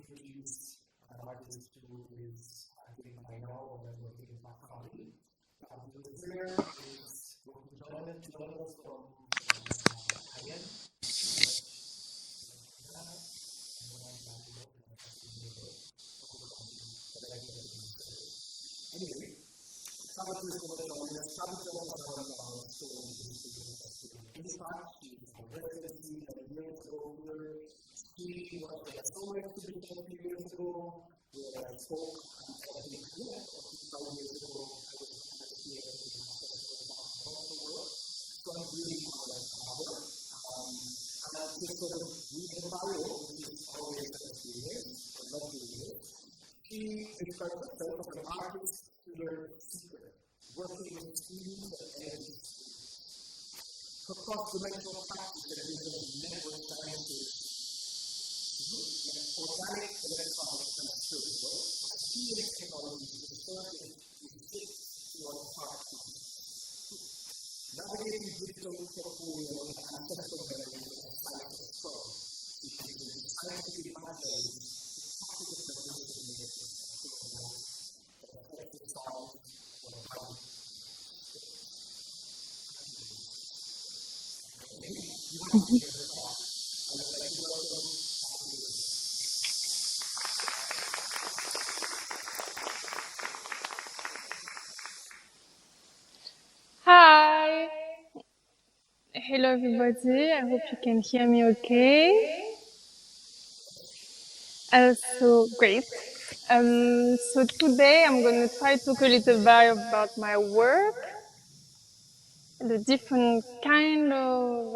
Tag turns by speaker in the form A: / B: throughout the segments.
A: introduce an artist who is, I think, by now already working in my family. Tabita Rezaire is going to join us from IM. Anyway, Tabita is going to join us. Tabita has done so IMPAKT. She's a residency a year ago here. She was a solo exhibition a few years ago, where I spoke, I think, 5 years ago, I was here in the world. So I'm really proud of her. And I just sort of read the bio, which is always a experience, a lovely year. She describes herself as an artist to her secret, working with teams and entities. Her cross-dimensional practice that is of network sciences, organic electronics and spiritual, she is technology to serve in your heart. Navigating digital portfolio and ancestral memories of ancestral, which is the scientific imaginaries, the topic of diversity of collective sound or how
B: Hi. Hello everybody, I hope you can hear me okay. So great. So today I'm going to try to talk a little bit about my work, the different kind of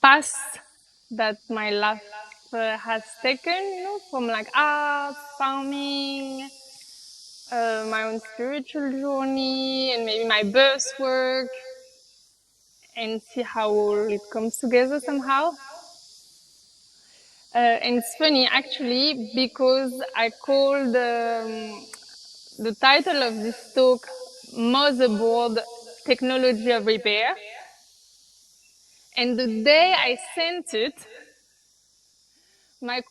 B: paths that my life has taken, from like art, farming, my own spiritual journey, and maybe my birth work, and see how all it comes together somehow. And it's funny actually because I called the title of this talk Motherboard Technology of Repair. And the day I sent it, I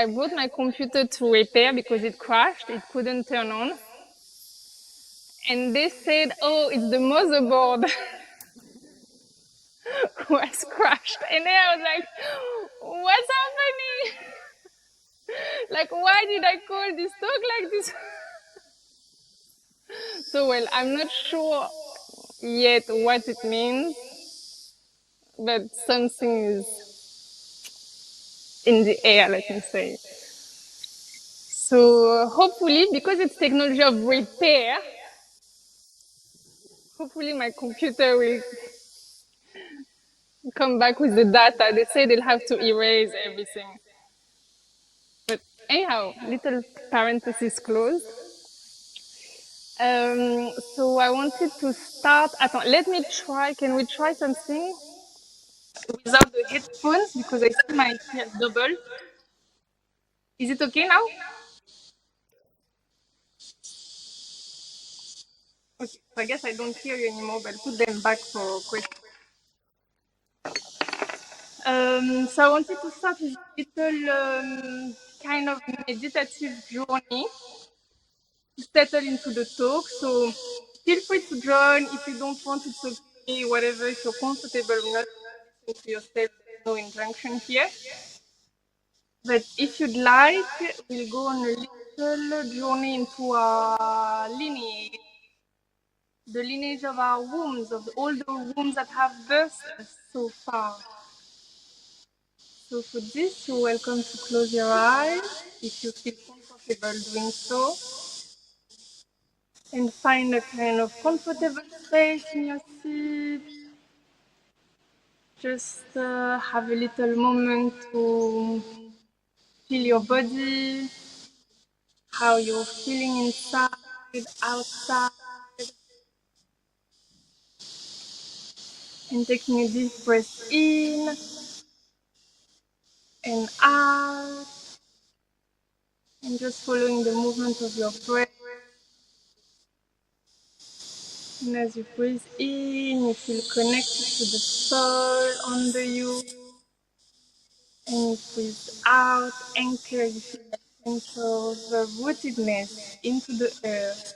B: brought my computer to repair because it crashed, it couldn't turn on. And they said, oh, it's the motherboard who has crashed. And then I was like, what's happening? Like, why did I call this talk like this? So, well, I'm not sure yet what it means, but something is in the air, let me say. So, hopefully, because it's technology of repair, hopefully my computer will come back with the data. They say they'll have to erase everything. But anyhow, little parenthesis closed. So I wanted to start. Let me try. Can we try something without the headphones because I see my ear double? Is it okay now? Okay. So I guess I don't hear you anymore, but put them back for questions. So I wanted to start with a little kind of meditative journey to settle into the talk. So feel free to join. If you don't want, it's okay, whatever. If you're comfortable not listening to yourself, there's no injunction here. But if you'd like, we'll go on a little journey into our lineage, the lineage of our wombs, of all the wombs that have birthed us so far. So for this, you're welcome to close your eyes if you feel comfortable doing so. And find a kind of comfortable space in your seat. Just have a little moment to feel your body, how you're feeling inside, outside. And taking a deep breath in and out. And just following the movement of your breath. And as you breathe in, you feel connected to the soul under you. And without anchor, you feel that sense of rootedness into the earth,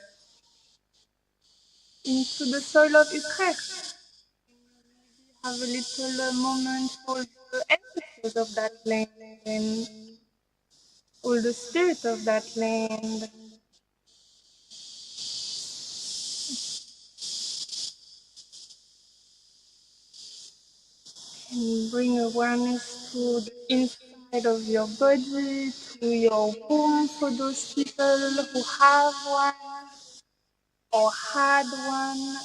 B: into the soil of Utrecht. Have a little moment for the ancestors of that land and all the spirit of that land. And bring awareness to the inside of your body, to your womb for those people who have one or had one.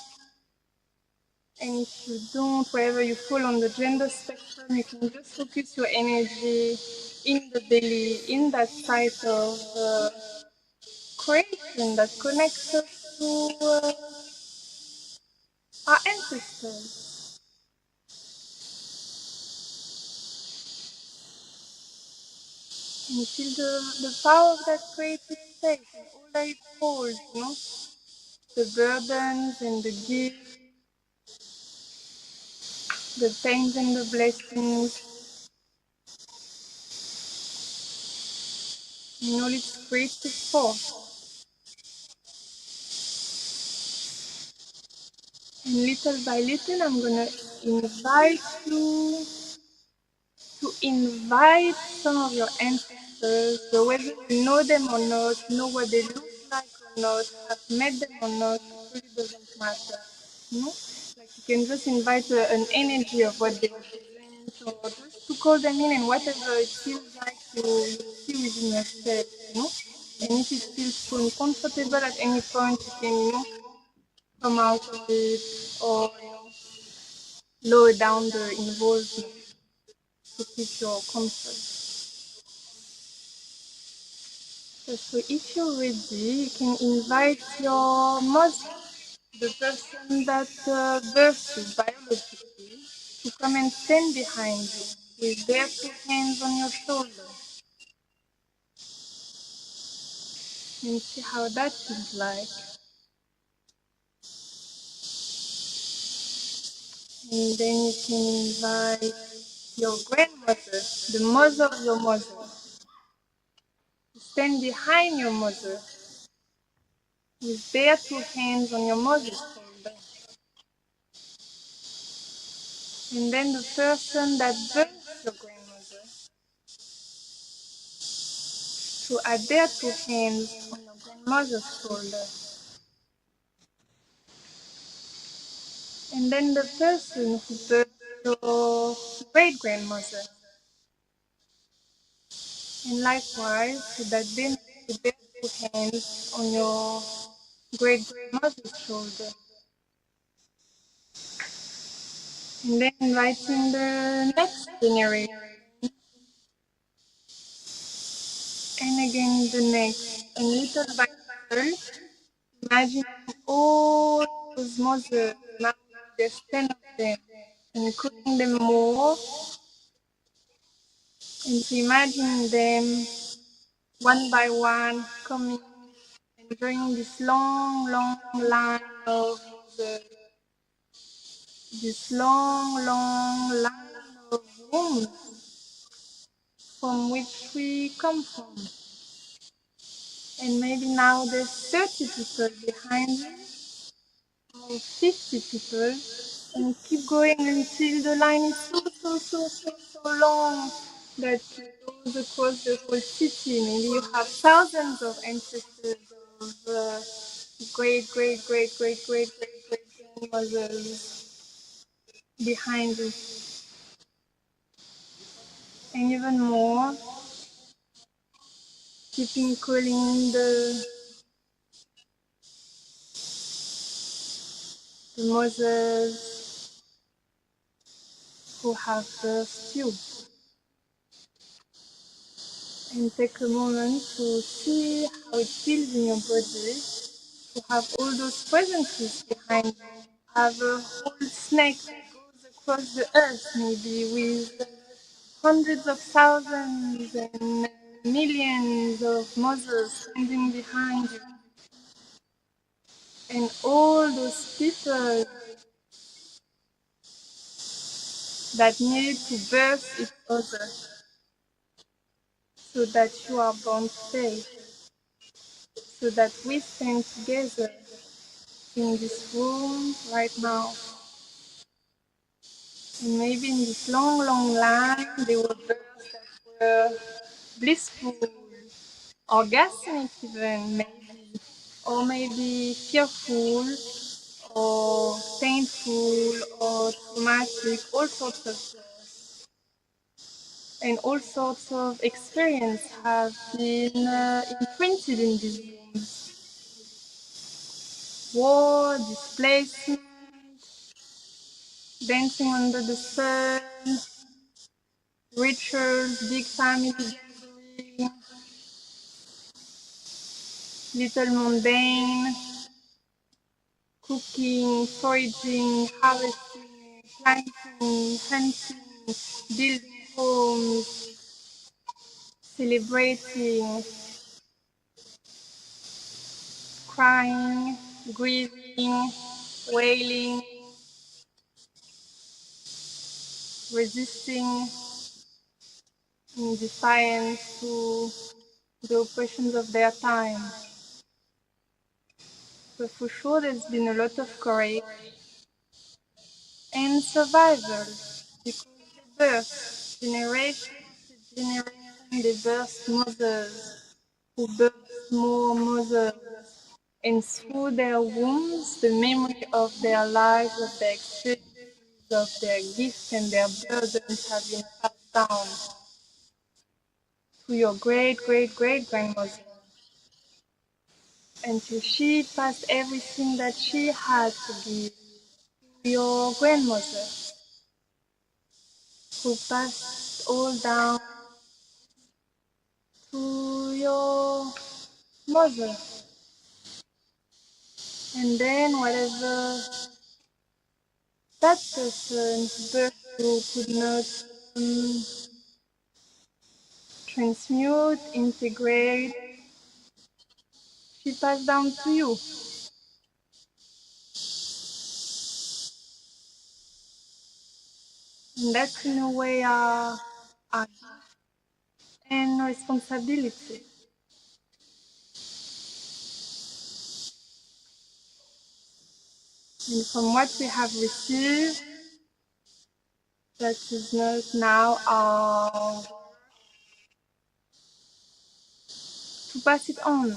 B: And if you don't, wherever you fall on the gender spectrum, you can just focus your energy in the belly, in that site of creation that connects us to our ancestors. And feel the power of that creative space and all that it holds, you know, the burdens and the gifts, the pains and the blessings, and all its creative force. And little by little, I'm gonna invite you to invite some of your ancestors, so whether you know them or not, know what they look like or not, have met them or not, it really doesn't matter. You know? Like you can just invite an energy of what they represent, or just to call them in, and whatever it feels like you see within yourself, you know. And if it feels so uncomfortable at any point, you can, you know, come out of it, or you know, lower down the involvement to keep your comfort. So if you're ready, you can invite your mother, the person that birthed you biologically, to come and stand behind you with their two hands on your shoulder. And see how that feels like. And then you can invite your grandmother, the mother of your mother, to stand behind your mother with their two hands on your mother's shoulder. And then the person that birthed your grandmother to add their two hands on your grandmother's shoulder. And then the person who birthed your great grandmother. And likewise, so that they put their two hands on your great grandmother's shoulder. And then inviting the next generation. And again the next. And little by little, imagine all those mothers now there's 10 of them, and calling them more, and to imagine them one by one coming and joining this long, long line of mothers, this long, long line of wombs from which we come from. And maybe now there's 30 people behind you, or 50 people, and keep going until the line is so long that it goes across the whole city. Maybe you have thousands of ancestors of great grandmothers behind you. And even more, keeping calling the mothers who have birthed you. And take a moment to see how it feels in your body to have all those presences behind you. Have a whole snake that goes across the earth, maybe with hundreds of thousands and millions of mothers standing behind you. And all those people that needed to birth each other. so that you are born today, so that we stand together in this room right now. And maybe in this long, long line, there were birds that were blissful, orgasmic even, maybe, or maybe fearful, or painful, or traumatic, all sorts of birds. And all sorts of experience have been imprinted in these rooms. War, displacement, dancing under the sun, rituals, big family gathering, little mundane, cooking, foraging, harvesting, planting, hunting, building homes, celebrating, crying, grieving, wailing, resisting in defiance to the oppressions of their time. But for sure, there's been a lot of courage and survival because they birth generation to generation, they birth mothers who birth more mothers, and through their wombs, the memory of their lives, of their experiences, of their gifts and their burdens have been passed down to your great great great grandmother until she passed everything that she had to give to your grandmother, who passed all down to your mother. And then whatever that person's birth group could not um, transmute, integrate, she passed down to you. And that's in a way our gift and responsibility. And from what we have received, that is not now our to pass it on.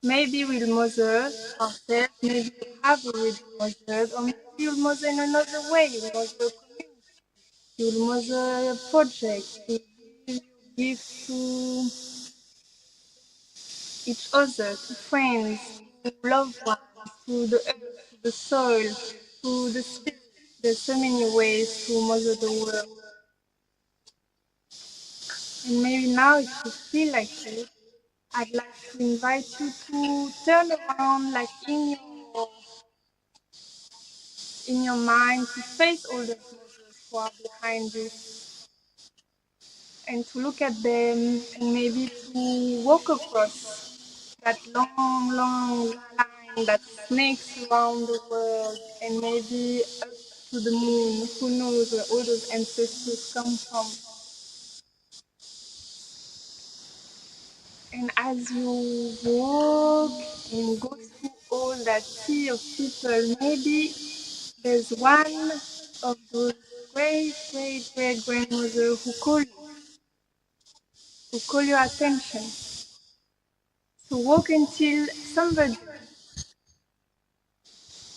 B: Maybe we'll mother ourselves, maybe we have already mothered, or maybe you'll mother in another way, you'll mother a community, you'll mother a project, you'll give your gift to each other, to friends, to loved ones, to the earth, to the soil, to the spirit. There's so many ways to mother the world. And maybe now, if you feel like it, I'd like to invite you to turn around, like in your mind, to face all the mothers who are behind you, and to look at them, and maybe to walk across that long, long line that snakes around the world, and maybe up to the moon. Who knows where all those ancestors come from? And as you walk and go through all that sea of people, maybe there's one of those great, great, great grandmothers who call your attention. So walk until somebody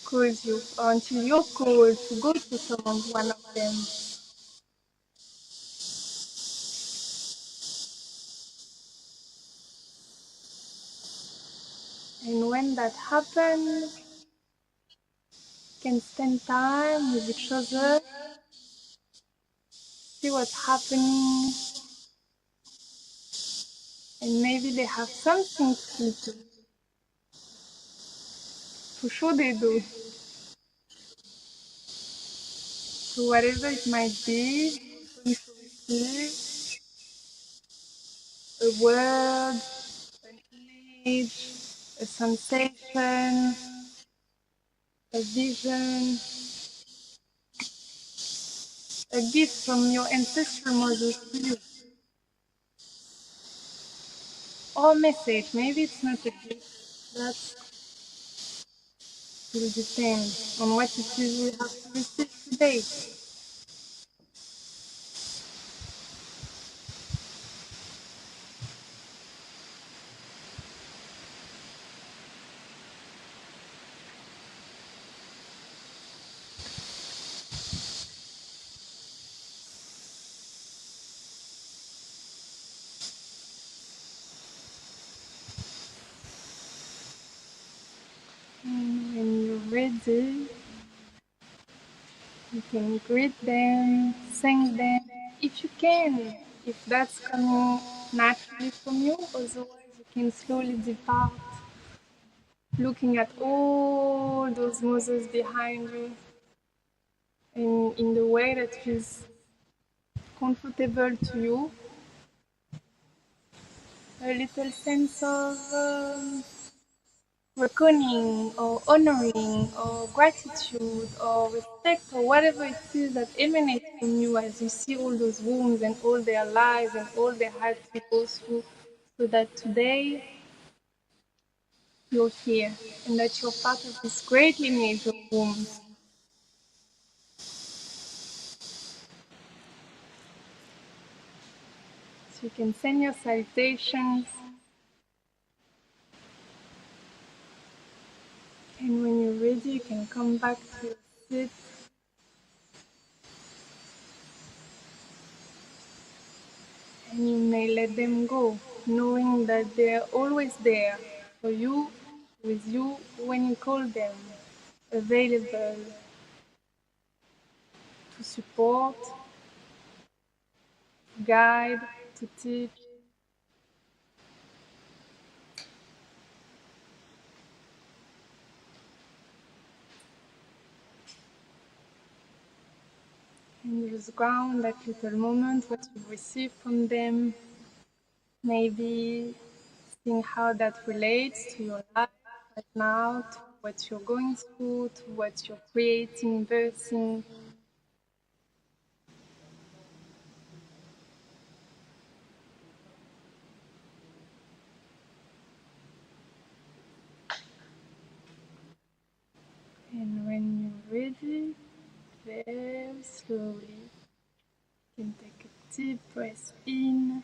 B: calls you, or until you're called to go to one of them. And when that happens, you can spend time with each other, see what's happening, and maybe they have something to teach you. For sure they do. So whatever it might be, going to receive a word, an image, a sensation, a vision, a gift from your ancestral mothers to you. or message. Maybe it's not a gift. That will depend on what it is we have to receive today. And when you're ready, you can greet them, thank them, if you can, if that's coming naturally from you. Otherwise, you can slowly depart, looking at all those mothers behind you, and in the way that feels comfortable to you. A little sense of reckoning or honoring or gratitude or respect or whatever it is that emanates from you as you see all those wounds and all their lives and all they had to go through, so that today you're here and that you're part of this great lineage of wounds. So you can send your salutations, and when you're ready you can come back to your seat. And you may let them go, knowing that they're always there for you, with you when you call them, available to support, to guide, to teach. And just ground that little moment, what you've received from them, maybe seeing how that relates to your life right now, to what you're going through, to what you're creating, birthing. And when you're ready, very slowly, you can take a deep breath in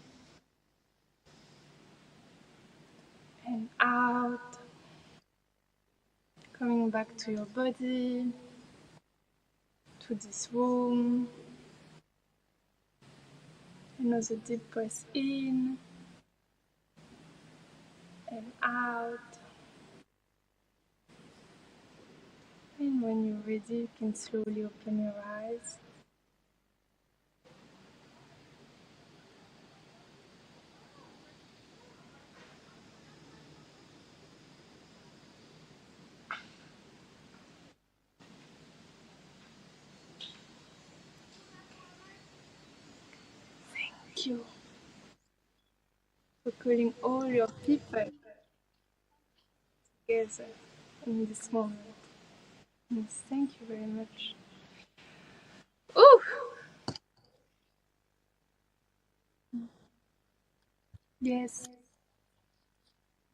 B: and out, coming back to your body, to this room. Another deep breath in and out. And when you're ready, you can slowly open your eyes. Thank you for calling all your people together in this moment. Yes, thank you very much. Ooh! Yes.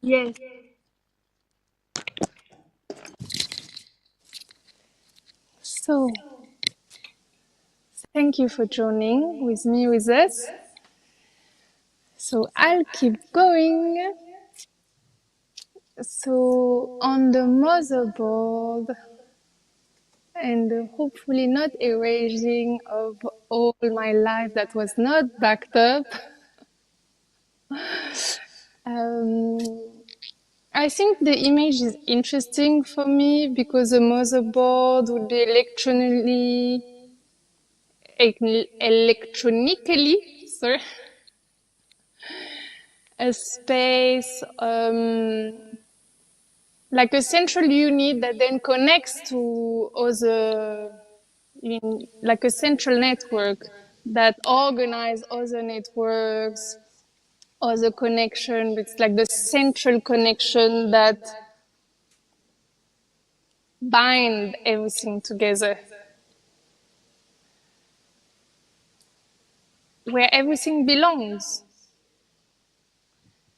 B: Yes. So, thank you for joining with me, with us. So I'll keep going. So on the motherboard, and hopefully not erasing of all my life that was not backed up. Um, I think the image is interesting for me because the motherboard would be electronically, sorry, a space like a central unit that then connects to other, like a central network that organize other networks, other connection. It's like the central connection that bind everything together, where everything belongs.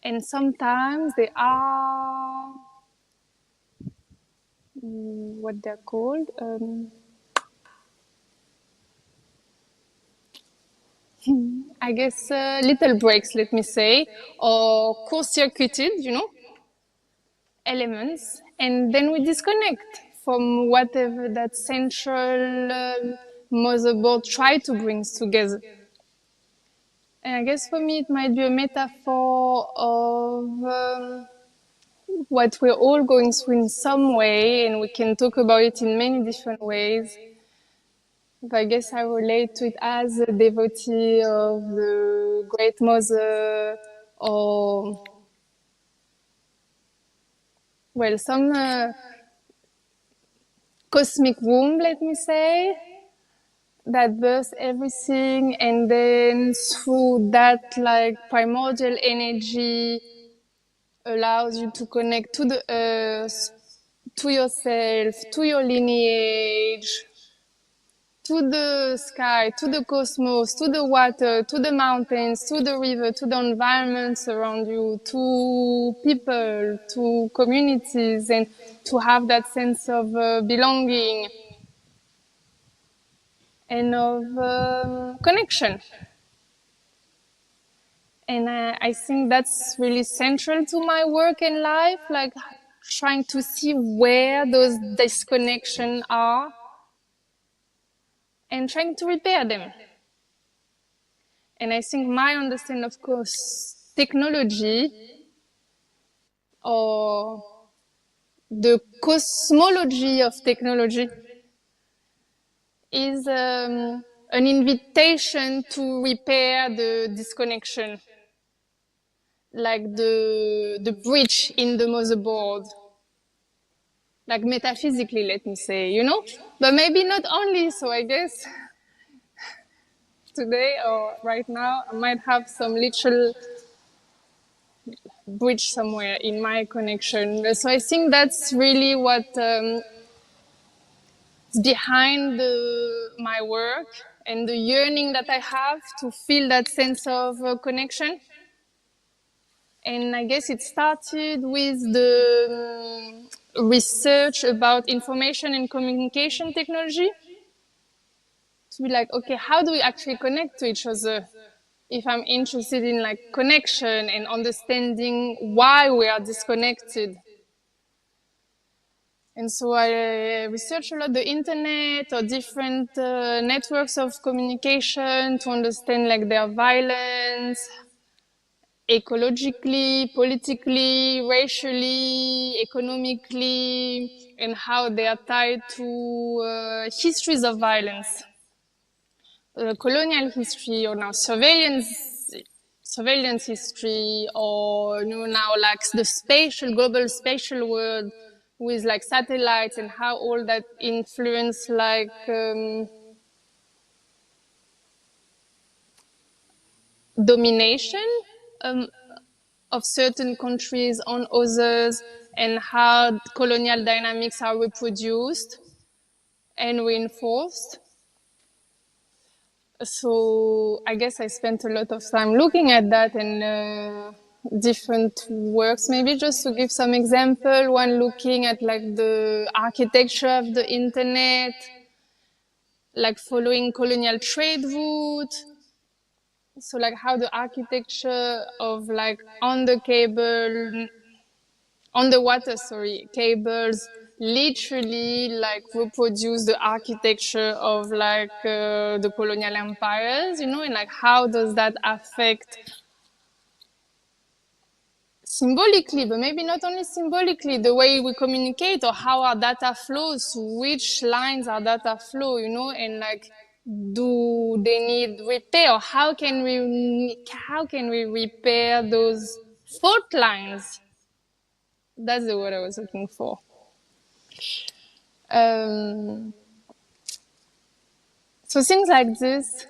B: And sometimes they are, what they're called, I guess little breaks, let me say, or court-circuited, elements, and then we disconnect from whatever that central motherboard try to bring together. And I guess for me it might be a metaphor of what we're all going through in some way, and we can talk about it in many different ways. But I guess I relate to it as a devotee of the Great Mother, or, well, some cosmic womb, let me say, that births everything, and then through that, like, primordial energy allows you to connect to the earth, to yourself, to your lineage, to the sky, to the cosmos, to the water, to the mountains, to the river, to the environments around you, to people, to communities, and to have that sense of belonging and of connection. And I think that's really central to my work and life, like trying to see where those disconnections are and trying to repair them. And I think my understanding, of course, technology, or the cosmology of technology, is an invitation to repair the disconnection, like the breach in the motherboard, like metaphysically, let me say, but maybe not only. So I guess today or right now I might have some literal bridge somewhere in my connection. So I think that's really what is behind my work, and the yearning that I have to feel that sense of connection. And I guess it started with the research about information and communication technology, to be like, okay, how do we actually connect to each other? If I'm interested in like connection and understanding why we are disconnected. And so I research a lot the internet or different networks of communication to understand like their violence, ecologically, politically, racially, economically, and how they are tied to histories of violence. Colonial history, or now surveillance history, or now like the global spatial world with like satellites, and how all that influence like domination of certain countries on others, and how colonial dynamics are reproduced and reinforced. So I guess I spent a lot of time looking at that and different works. Maybe just to give some example, one looking at like the architecture of the internet, like following colonial trade route. So like how the architecture of like underwater cables literally like reproduce the architecture of like the colonial empires, and like how does that affect symbolically, but maybe not only symbolically, the way we communicate, or how our data flows, which lines our data flow, and like, do they need repair, or how can we repair those fault lines? That's the word I was looking for. So things like this,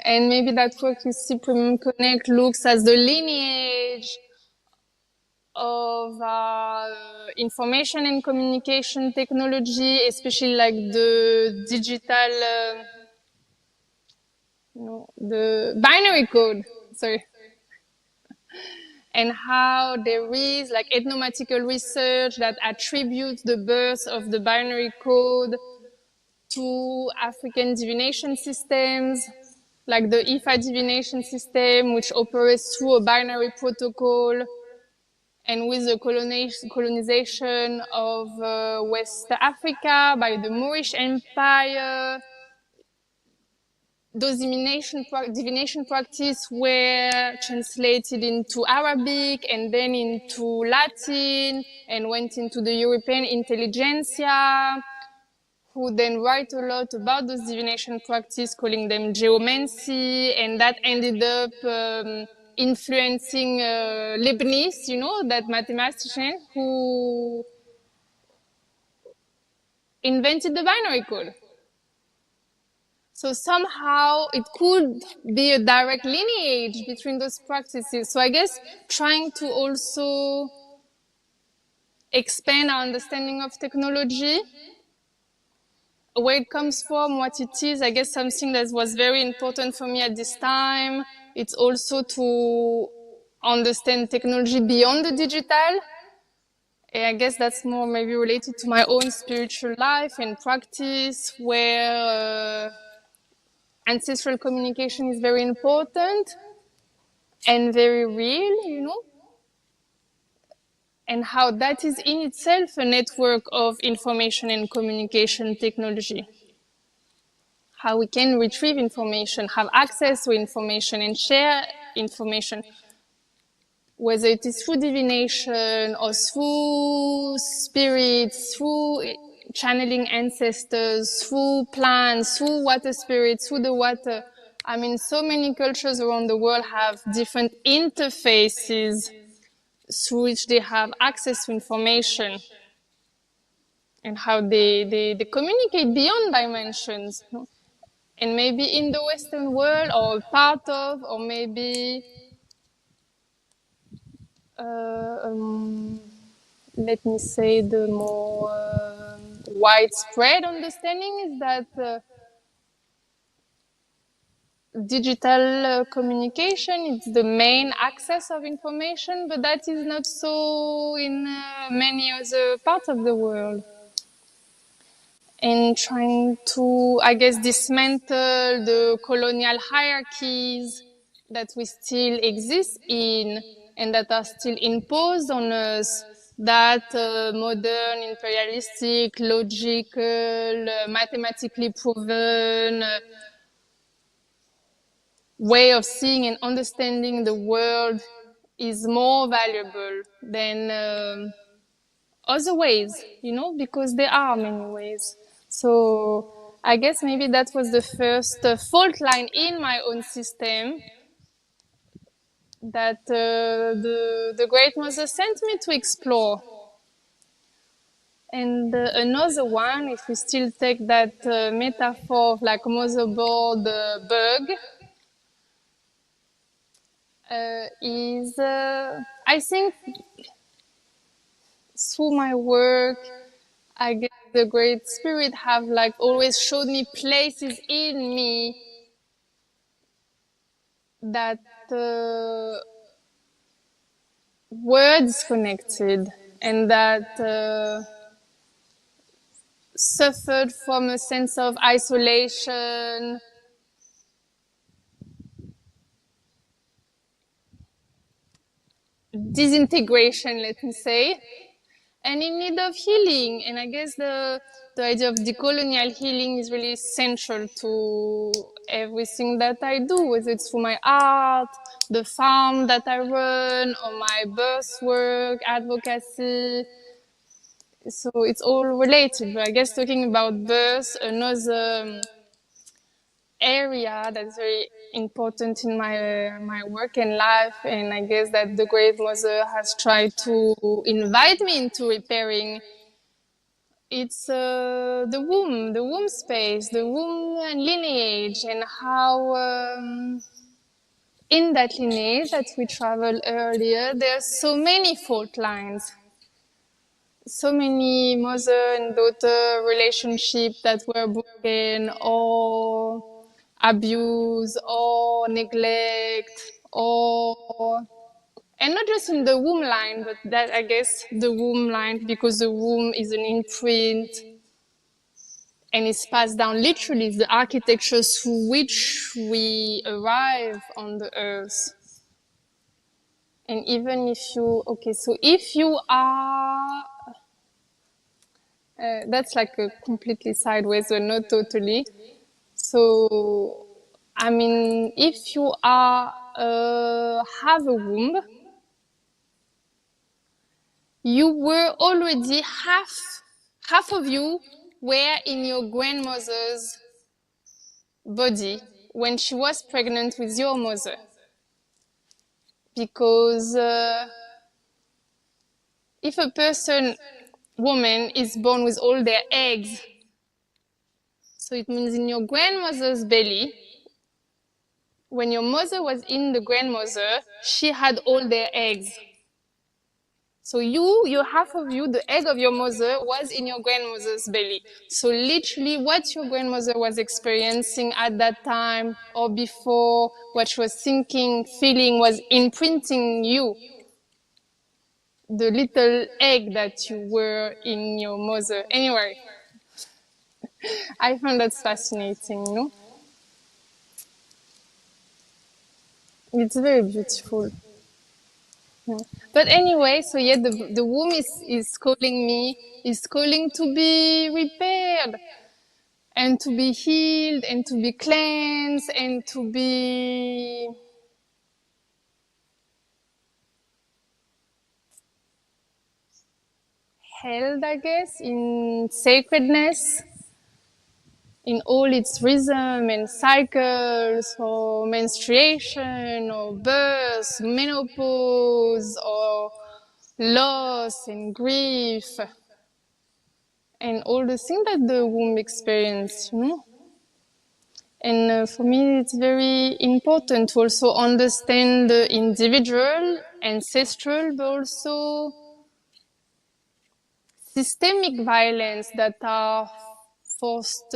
B: and maybe that work with see Premium Connect looks as the lineage of information and communication technology, especially like the digital, the binary code, sorry. and how there is like ethnomathematical research that attributes the birth of the binary code to African divination systems, like the Ifa divination system, which operates through a binary protocol, and with the colonization of West Africa by the Moorish Empire, those divination practices were translated into Arabic and then into Latin and went into the European intelligentsia, who then write a lot about those divination practices, calling them geomancy, and that ended up influencing Leibniz, you know, that mathematician who invented the binary code. So somehow it could be a direct lineage between those practices. So I guess trying to also expand our understanding of technology, where it comes from, what it is, I guess something that was very important for me at this time. It's also to understand technology beyond the digital. And I guess that's more maybe related to my own spiritual life and practice, where ancestral communication is very important and very real, you know, and how that is in itself a network of information and communication technology. How we can retrieve information, have access to information, and share information, whether it is through divination or through spirits, through channeling ancestors, through plants, through water spirits, through the water. I mean, so many cultures around the world have different interfaces through which they have access to information, and how they communicate beyond dimensions. You know? And maybe in the Western world, or part of, or maybe let me say the more widespread understanding is that digital communication is the main access of information, but that is not so in many other parts of the world. And trying to, I guess, dismantle the colonial hierarchies that we still exist in and that are still imposed on us, that modern, imperialistic, logical, mathematically proven way of seeing and understanding the world is more valuable than other ways, you know, because there are many ways. So I guess maybe that was the first fault line in my own system that the Great Mother sent me to explore. And another one, if we still take that metaphor of like motherboard bug, is I think through my work, I guess the Great Spirit have like always showed me places in me that were disconnected and that suffered from a sense of isolation, disintegration, let me say, and in need of healing. And I guess the idea of decolonial healing is really central to everything that I do, whether it's through my art, the farm that I run, or my birth work, advocacy. So it's all related. But I guess talking about birth, another area that's very important in my work and life, and I guess that the Great Mother has tried to invite me into repairing. It's the womb space, the womb lineage, and how in that lineage that we traveled earlier, there's so many fault lines, so many mother and daughter relationships that were broken, or abuse, or neglect, or And not just in the womb line, but that, I guess, the womb line, because the womb is an imprint and it's passed down literally, the architecture through which we arrive on the earth. And even if you, okay, so if you are, that's like a completely sideways, or not totally. So, I mean, if you are, have a womb, you were already half of you were in your grandmother's body when she was pregnant with your mother. Because if a woman is born with all their eggs, so it means in your grandmother's belly, when your mother was in the grandmother, she had all their eggs. So your half of you, the egg of your mother, was in your grandmother's belly. So literally what your grandmother was experiencing at that time or before, what she was thinking, feeling, was imprinting you. The little egg that you were in your mother. Anyway, I found that fascinating, no? It's very beautiful. Yeah. But anyway, so yeah, the womb is calling me, is calling to be repaired and to be healed and to be cleansed and to be held, I guess, in sacredness, in all its rhythm and cycles, or menstruation, or birth, menopause, or loss and grief, and all the things that the womb experiences, you know. And for me, it's very important to also understand the individual, ancestral, but also systemic violence that are forced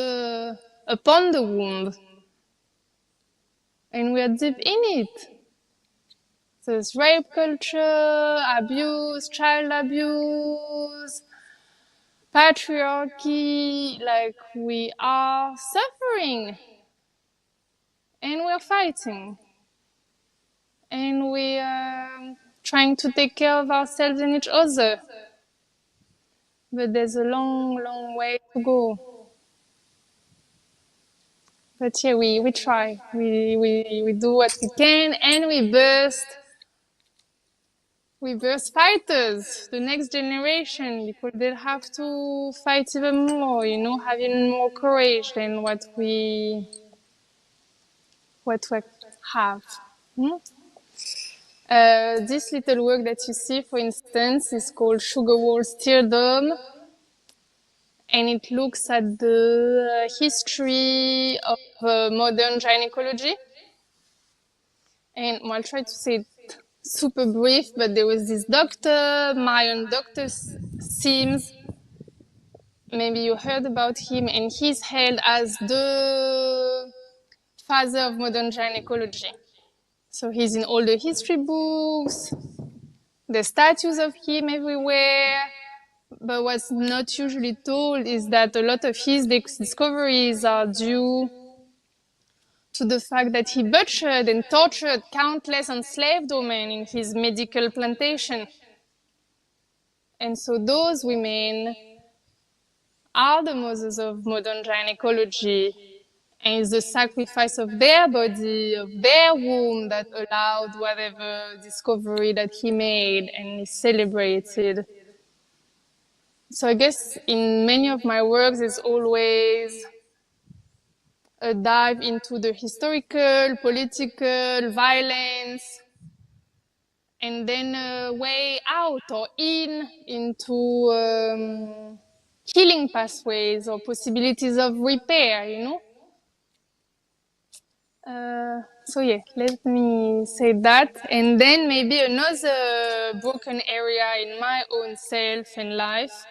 B: upon the womb. And we are deep in it. So there's rape culture, abuse, child abuse, patriarchy, like we are suffering and we're fighting. And we are trying to take care of ourselves and each other. But there's a long, long way to go. But yeah, we try. We do what we can, and we burst fighters, the next generation, because they'll have to fight even more, you know, have even more courage than what we have. Hmm? This little work that you see, for instance, is called Sugar Walls Teardome, and it looks at the history of modern gynecology. And I'll try to say it super brief, but there was this doctor, Marion Dr. Sims. Maybe you heard about him, and he's hailed as the father of modern gynecology. So he's in all the history books, the statues of him everywhere. But what's not usually told is that a lot of his discoveries are due to the fact that he butchered and tortured countless enslaved women in his medical plantation. And so those women are the mothers of modern gynecology, and it's the sacrifice of their body, of their womb, that allowed whatever discovery that he made and is celebrated. So I guess in many of my works, there's always a dive into the historical, political, violence, and then a way out or into healing pathways or possibilities of repair, you know. So yeah, let me say that. And then maybe another broken area in my own self and life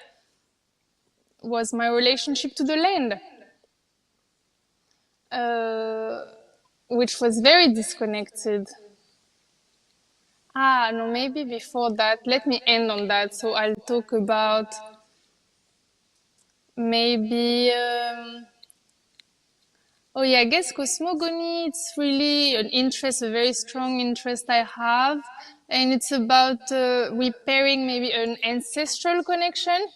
B: was my relationship to the land, which was very disconnected. No, maybe before that, let me end on that. So I'll talk about maybe, oh yeah, I guess cosmogony, it's really an interest, a very strong interest I have. And it's about repairing maybe an ancestral connection.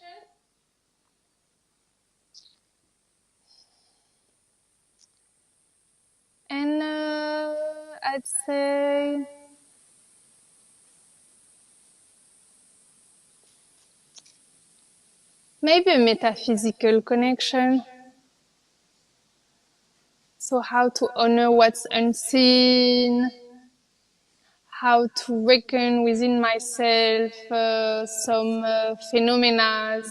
B: And I'd say maybe a metaphysical connection. So how to honor what's unseen, how to reckon within myself some phenomena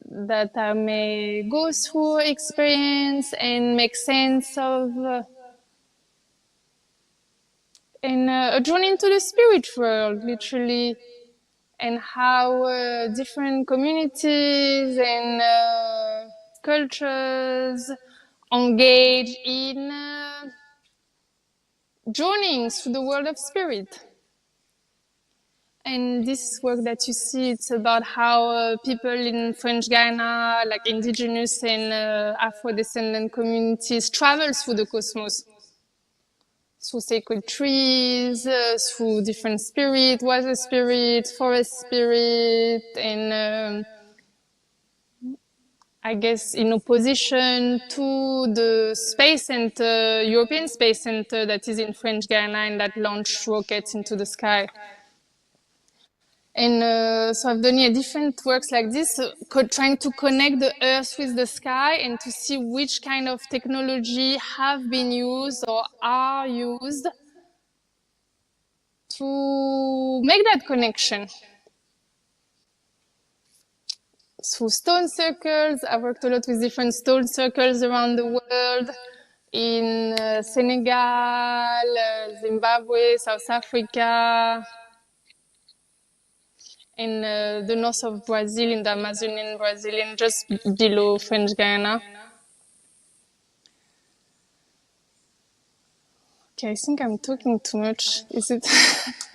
B: that I may go through experience and make sense of, and a journey into the spirit world, literally, and how different communities and cultures engage in journeying through the world of spirit. And this work that you see, it's about how people in French Guiana, like indigenous and Afro-descendant communities, travel through the cosmos, through sacred trees, through different spirit, water spirit, forest spirit, and I guess in opposition to the space center, European Space Center that is in French Guiana and that launched rockets into the sky. And so I've done different works like this, trying to connect the Earth with the sky and to see which kind of technology have been used or are used to make that connection. Through stone circles, I've worked a lot with different stone circles around the world, in Senegal, Zimbabwe, South Africa, in the north of Brazil, in the Amazonian Brazilian, just below French Guiana. Okay, I think I'm talking too much. Is it?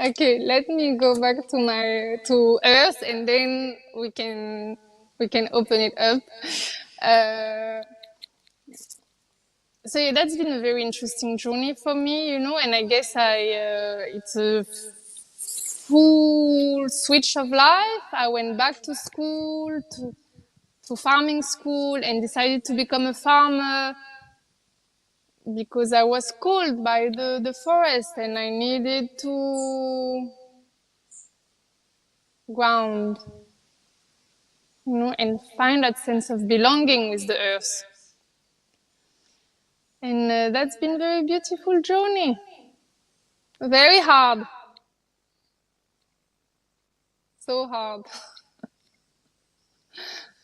B: Okay, let me go back to Earth, and then we can open it up. So yeah, that's been a very interesting journey for me, you know, and I guess it's a full switch of life. I went back to school, to farming school, and decided to become a farmer because I was called by the forest and I needed to ground, you know, and find that sense of belonging with the earth. And that's been a very beautiful journey. Very hard. So hard.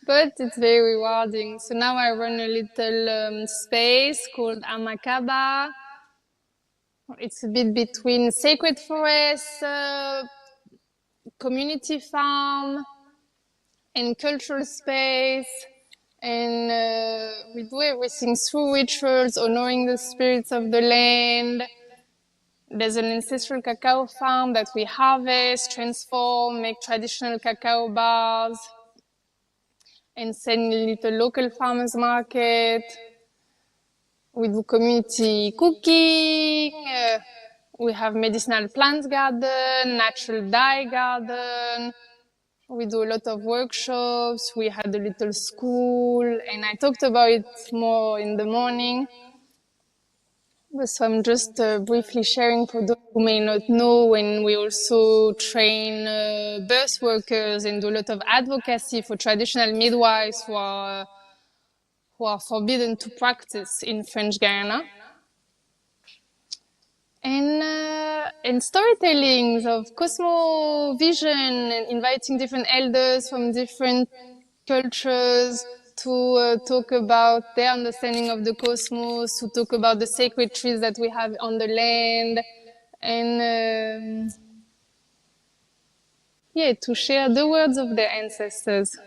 B: But it's very rewarding. So now I run a little space called Amakaba. It's a bit between sacred forest, community farm, and cultural space. And we do everything through rituals, honoring the spirits of the land. There's an ancestral cacao farm that we harvest, transform, make traditional cacao bars, and send it to local farmers market. We do community cooking. We have medicinal plants garden, natural dye garden. We do a lot of workshops. We had a little school, and I talked about it more in the morning. So I'm just briefly sharing for those who may not know, when we also train birth workers and do a lot of advocacy for traditional midwives who are forbidden to practice in French Guiana. And storytellings of cosmovision, and inviting different elders from different cultures to talk about their understanding of the cosmos, to talk about the sacred trees that we have on the land, and to share the words of their ancestors.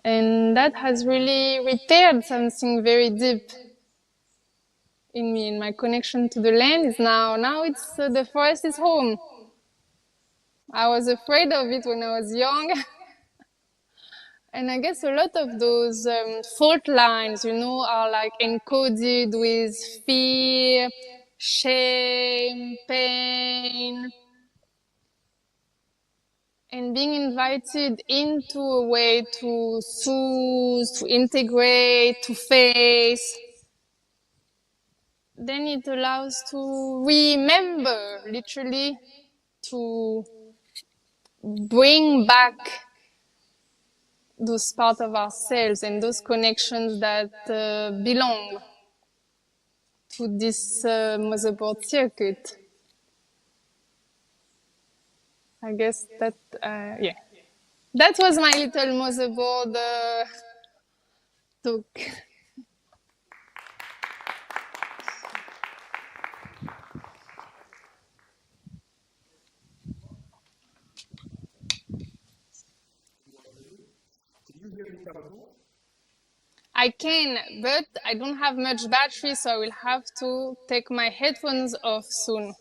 B: And that has really repaired something very deep in me, and my connection to the land is now it's the forest is home. I was afraid of it when I was young. And I guess a lot of those fault lines, are like encoded with fear, shame, pain, and being invited into a way to soothe, to integrate, to face. Then it allows to remember, literally, to bring back those parts of ourselves and those connections that belong to this motherboard circuit. I guess that, yeah. That was my little motherboard talk. I can, but I don't have much battery, so I will have to take my headphones off soon.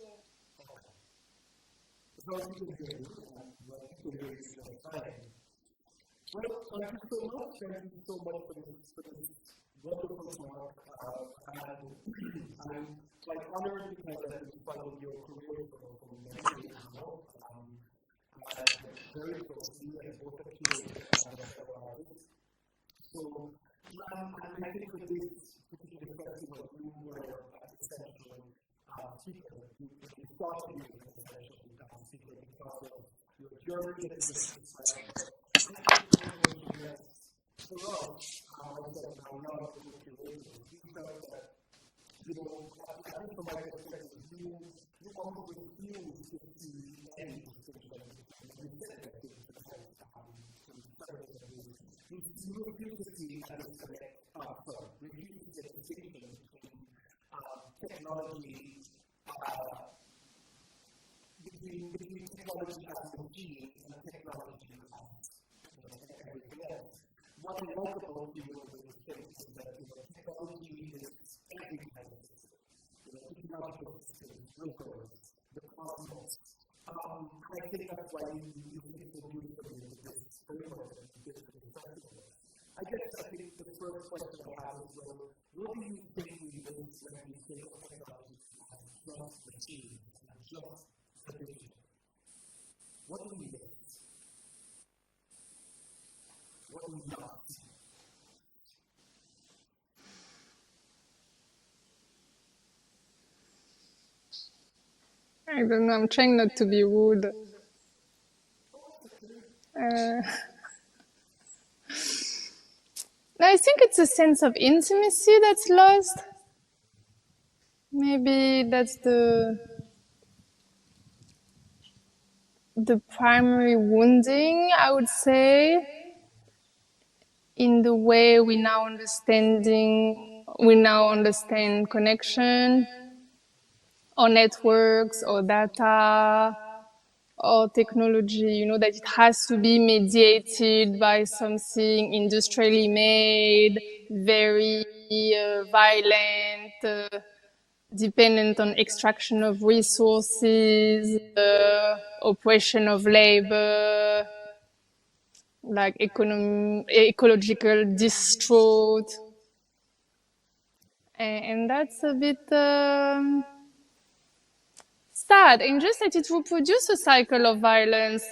A: Well, thank you so much. Thank you so much for this wonderful talk. I'm quite honored because I've been following your career for many years now. Very closely, and both of you are artists. So, I think for this particular festival, you were essential speaker. You thought you were an essential speaker because of your journey and for us, I said, I love the curation. We felt that, I think from my perspective, you almost refused to see any distinction. You said that you refuse to see a disconnect, refuse to see a distinction between technology, between technology as a machine and technology as everything else. What I like about you in this space is that technology is every kind of system. Technological systems, records, the cosmos. I think that's why you introduced them into this framework and this festival. I think the first question I have is, what do you think we mean when we think of technology as just machines and just a vision? What do we mean? What do we not?
B: I don't know, I'm trying not to be rude. No, I think it's a sense of intimacy that's lost. Maybe that's the primary wounding, I would say, in the way we now understand connection, or networks, or data, or technology, that it has to be mediated by something industrially made, very violent, dependent on extraction of resources, oppression of labor, like ecological distraught. And that's a bit sad. And just that it reproduces a cycle of violence.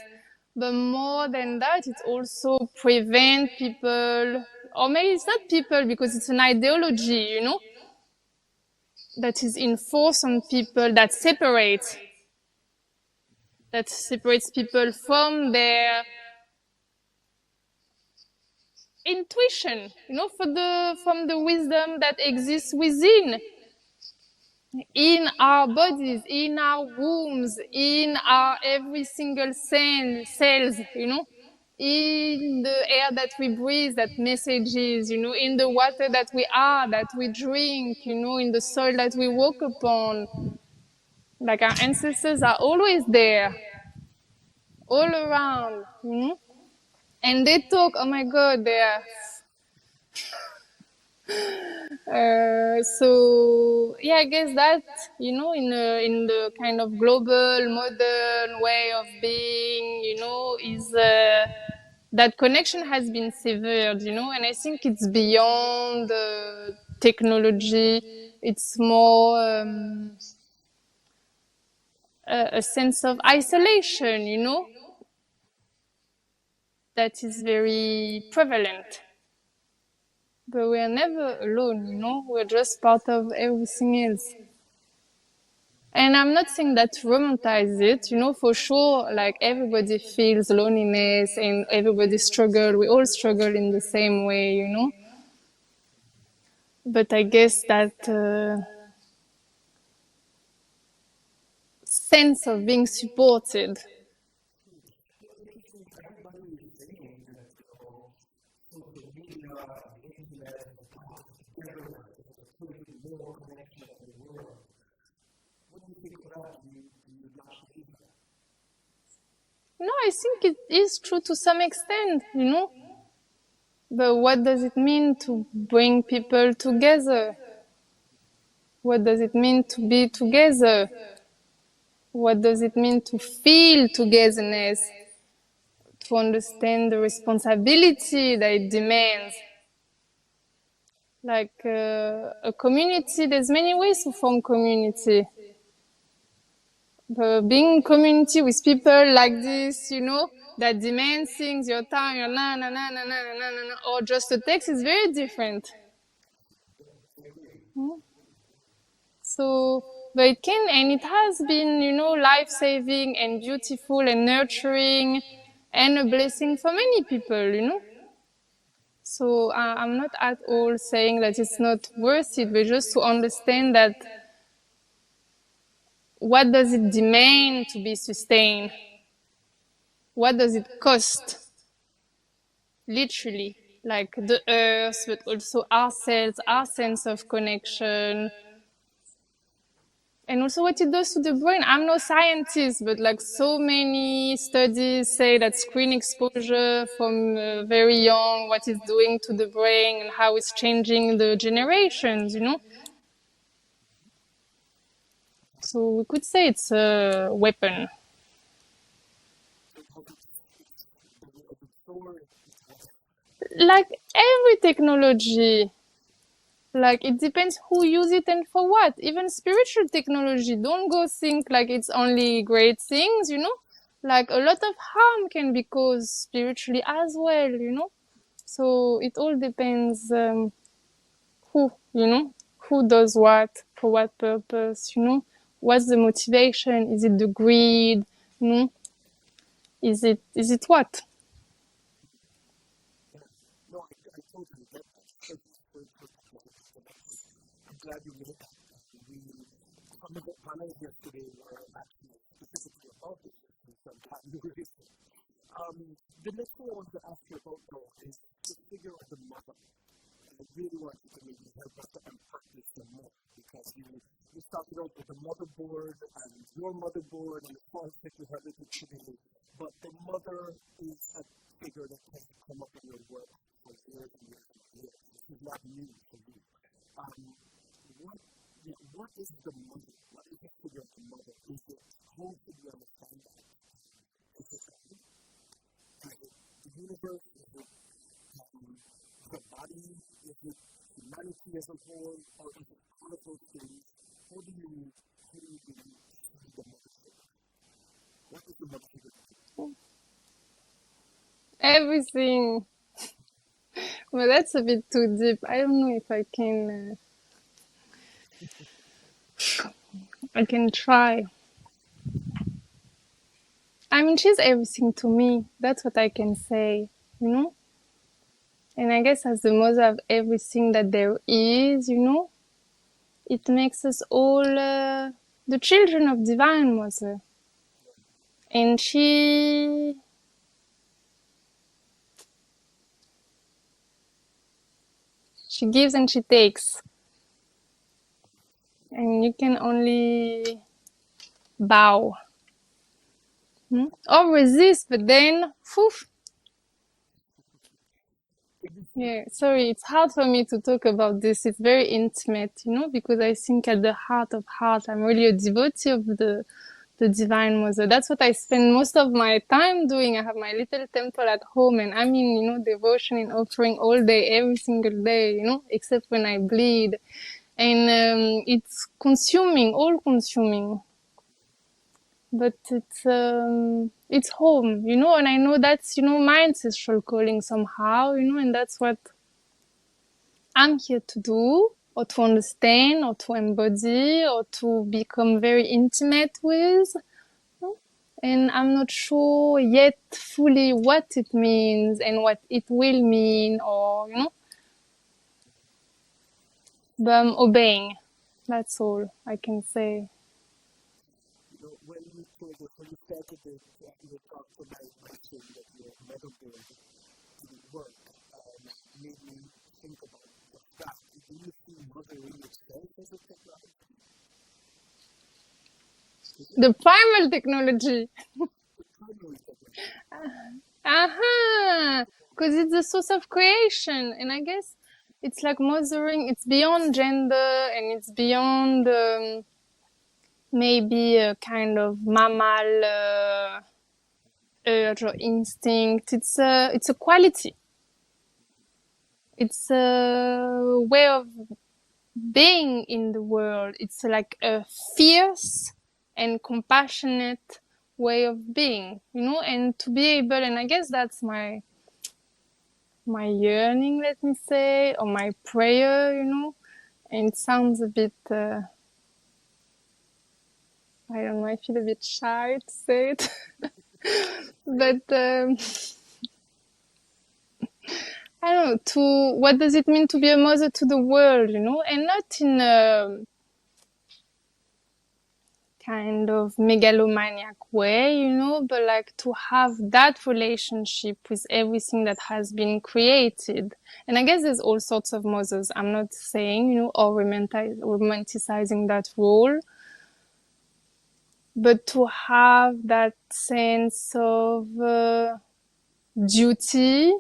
B: But more than that, it also prevents people, or maybe it's not people because it's an ideology, that is enforced on people, that separates people from their intuition, from the wisdom that exists within, in our bodies, in our wombs, in our every single cells, in the air that we breathe, that messages, in the water that we drink, in the soil that we walk upon. Like our ancestors are always there, all around, And they talk, oh my God, So yeah, I guess that, you know, in the kind of global modern way of being, you know, is that connection has been severed, you know, and I think it's beyond technology. It's more a sense of isolation, you know, that is very prevalent. But we are never alone, you know, we're just part of everything else. And I'm not saying that to romanticize it, you know, for sure, like everybody feels loneliness and everybody struggle. We all struggle in the same way, you know. But I guess that sense of being supported. No, I think it is true to some extent, you know. But what does it mean to bring people together? What does it mean to be together? What does it mean to feel togetherness? To understand the responsibility that it demands. Like a community, there's many ways to form community. But being in community with people like this, you know, that demand things, your time, your na na na na na na na na, or just a text is very different. So, but it can, and it has been, you know, life-saving and beautiful and nurturing and a blessing for many people, you know. So I'm not at all saying that it's not worth it, but just to understand that what does it demand to be sustained? What does it cost? Literally, like the earth, but also ourselves, our sense of connection, and also what it does to the brain. I'm no scientist, but like so many studies say that screen exposure from very young, what it's doing to the brain and how it's changing the generations, you know. So we could say it's a weapon. Like every technology, like it depends who use it and for what. Even spiritual technology, don't go think like it's only great things, you know. Like a lot of harm can be caused spiritually as well, you know. So it all depends who, you know, who does what, for what purpose, you know. What's the motivation? Is it the greed? You know, is it what? Everything. Well, that's a bit too deep. I don't know if I can. I can try. I mean, she's everything to me. That's what I can say, you know? And I guess as the mother of everything that there is, you know, it makes us all the children of Divine Mother. And she gives and she takes. And you can only bow. Or resist, but then, poof. Yeah, sorry, it's hard for me to talk about this. It's very intimate, you know, because I think at the heart of heart, I'm really a devotee of the Divine Mother. That's what I spend most of my time doing. I have my little temple at home, and I'm in, you know, devotion and offering all day, every single day, you know, except when I bleed. And it's consuming, all consuming. But it's home, you know, and I know that's, you know, my ancestral calling somehow, you know, and that's what I'm here to do, or to understand, or to embody, or to become very intimate with. And I'm not sure yet fully what it means and what it will mean, or, you know, but I'm obeying. That's all I can say.
A: You know, when you told us, when you started this, you talked about mentioning that your motherboard didn't work, made me think about that. Do you see mothering itself as a technology?
B: The primal technology.
A: The primary technology.
B: Aha! Because it's the source of creation. And I guess it's like mothering, it's beyond gender and it's beyond maybe a kind of mammal urge or instinct. It's a quality. It's a way of being in the world. It's like a fierce and compassionate way of being, you know, and to be able, and I guess that's my yearning, let me say, or my prayer, you know, and it sounds a bit, I don't know, I feel a bit shy to say it, but I don't know, what does it mean to be a mother to the world, you know, and not in a kind of megalomaniac way, you know, but like to have that relationship with everything that has been created. And I guess there's all sorts of mothers. I'm not saying, you know, or romanticizing that role, but to have that sense of duty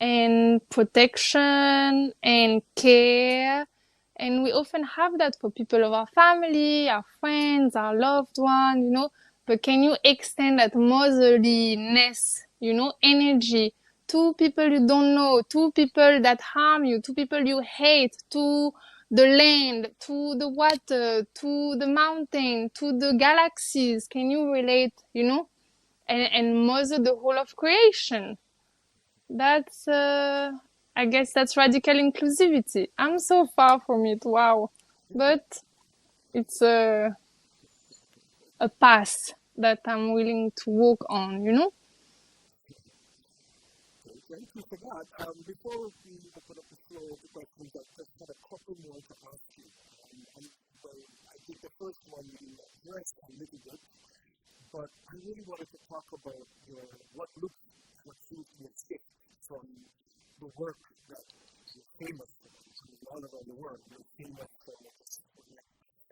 B: and protection and care. And we often have that for people of our family, our friends, our loved one, you know. But can you extend that motherliness, you know, energy to people you don't know, to people that harm you, to people you hate, to the land, to the water, to the mountain, to the galaxies? Can you relate, you know, and mother the whole of creation? That's, I guess that's radical inclusivity. I'm so far from it, wow. But it's a path that I'm willing to walk on, you know?
A: Thank you for that. Before we open up the floor to questions, I just had a couple more to ask you. Well, I think the first one you addressed a little bit, but I really wanted to talk about what seems to be escaped from the work that you're famous for, all around the world. You're famous for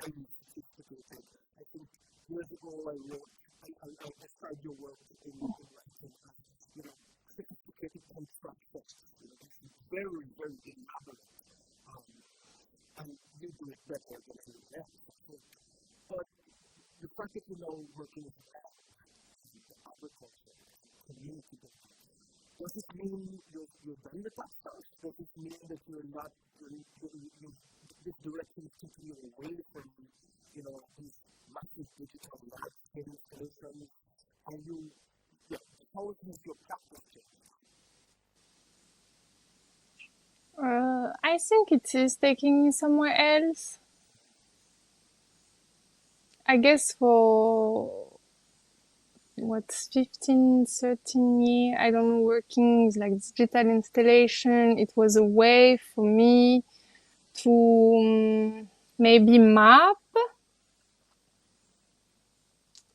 A: and sophisticated. I think years ago I described your work in writing as, you know, sophisticated construction. You know, it's very, very elaborate. And you do it better than anyone else. But you're practically now working with agriculture, community building. Does it mean you're done with that stuff? Does it mean that you're not, this direction is taking you away from, you know, these massive digital large-scale installations? Are you, how is your practice changing?
B: I think it is taking me somewhere else. I guess for 15, 13 years, I don't know, working with like digital installation, it was a way for me to maybe map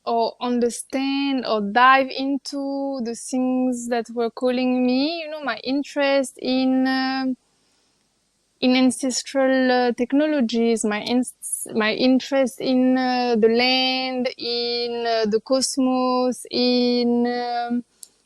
B: or understand or dive into the things that were calling me, you know, my interest in ancestral technologies, my interest in the land, in the cosmos, in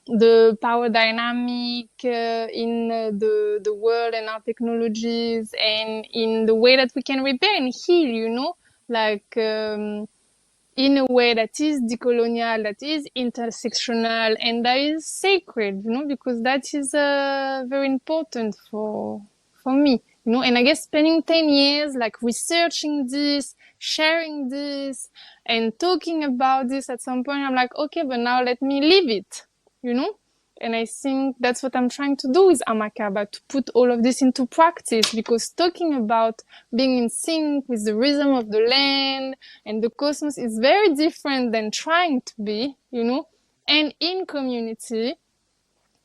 B: the power dynamic in the world and our technologies, and in the way that we can repair and heal, you know, like in a way that is decolonial, that is intersectional, and that is sacred, you know, because that is very important for me, you know. And I guess spending 10 years like researching this, sharing this, and talking about this, at some point I'm like, okay, but now let me live it, you know. And I think that's what I'm trying to do with Amakaba, to put all of this into practice, because talking about being in sync with the rhythm of the land and the cosmos is very different than trying to be, you know, and in community.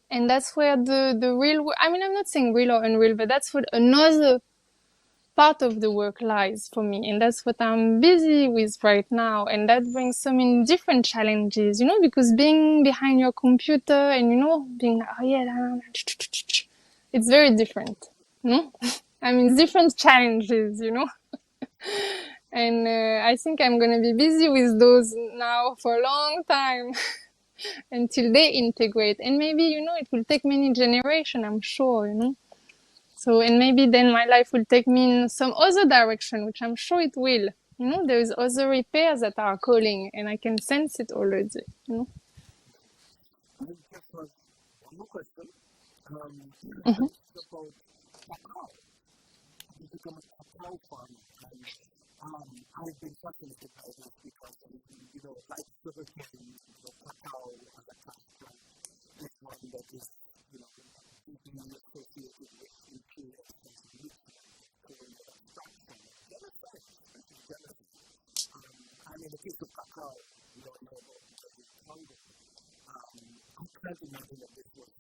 B: And that's where the real, I mean, I'm not saying real or unreal, but that's what another part of the work lies for me. And that's what I'm busy with right now. And that brings so many different challenges, you know, because being behind your computer and, you know, being like, oh yeah, it's very different, you know? I mean, different challenges, you know? And I think I'm going to be busy with those now for a long time until they integrate. And maybe, you know, it will take many generations, I'm sure, you know? So, and maybe then my life will take me in some other direction, which I'm sure it will. You know, there is other repairs that are calling, and I can sense it already. You know.
A: I just have one more question.
B: Mm-hmm.
A: It's about cacao. You become a cacao farmer. And I've been fascinated by that because, you know, like sugarcane, you know, cacao as a plant is one that is, you know, deeply associated with nutrient and extraction. Jealousy. And in the case of cacao, you don't know about because it's fungus. I can't imagine that this was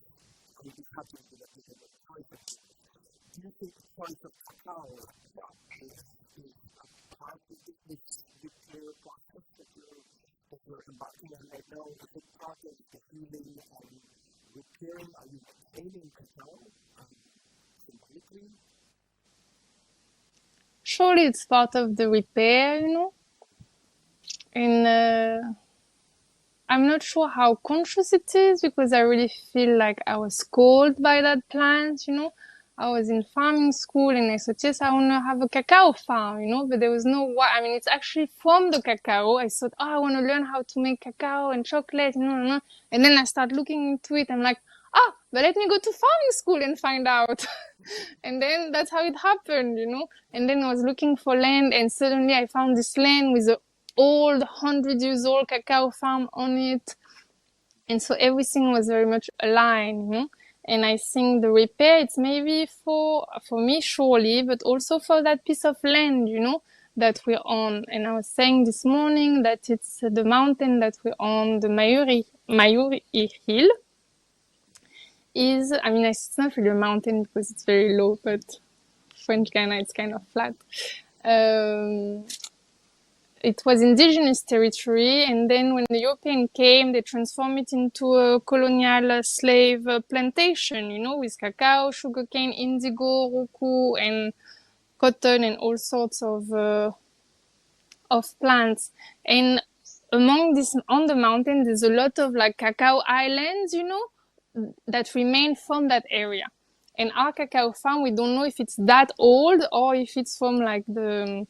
A: going to happen to that because of the choice of food. Do you think the choice of cacao is a part of this repair process that you're embarking on right now? Is it part of the healing and repairing? Are you maintaining cacao symbolically?
B: Surely it's part of the repair, you know. And I'm not sure how conscious it is, because I really feel like I was called by that plant, you know. I was in farming school and I thought, yes, I want to have a cacao farm, you know, but there was no why. I mean, it's actually from the cacao. I thought, oh, I want to learn how to make cacao and chocolate, you know. And then I start looking into it. I'm like, oh, but let me go to farming school and find out. And then that's how it happened, you know. And then I was looking for land, and suddenly I found this land with a old 100 years old cacao farm on it. And so everything was very much aligned, you know? And I think the repair, it's maybe for me, surely, but also for that piece of land, you know, that we're on. And I was saying this morning that it's the mountain that we're on, the Mayuri Hill is, I mean, it's not really a mountain because it's very low, but French Guiana, it's kind of flat. It was indigenous territory, and then when the European came, they transformed it into a colonial slave plantation, you know, with cacao, sugarcane, indigo, roku, and cotton, and all sorts of plants. And among this, on the mountain, there's a lot of like cacao islands, you know, that remain from that area. And our cacao farm, we don't know if it's that old or if it's from like the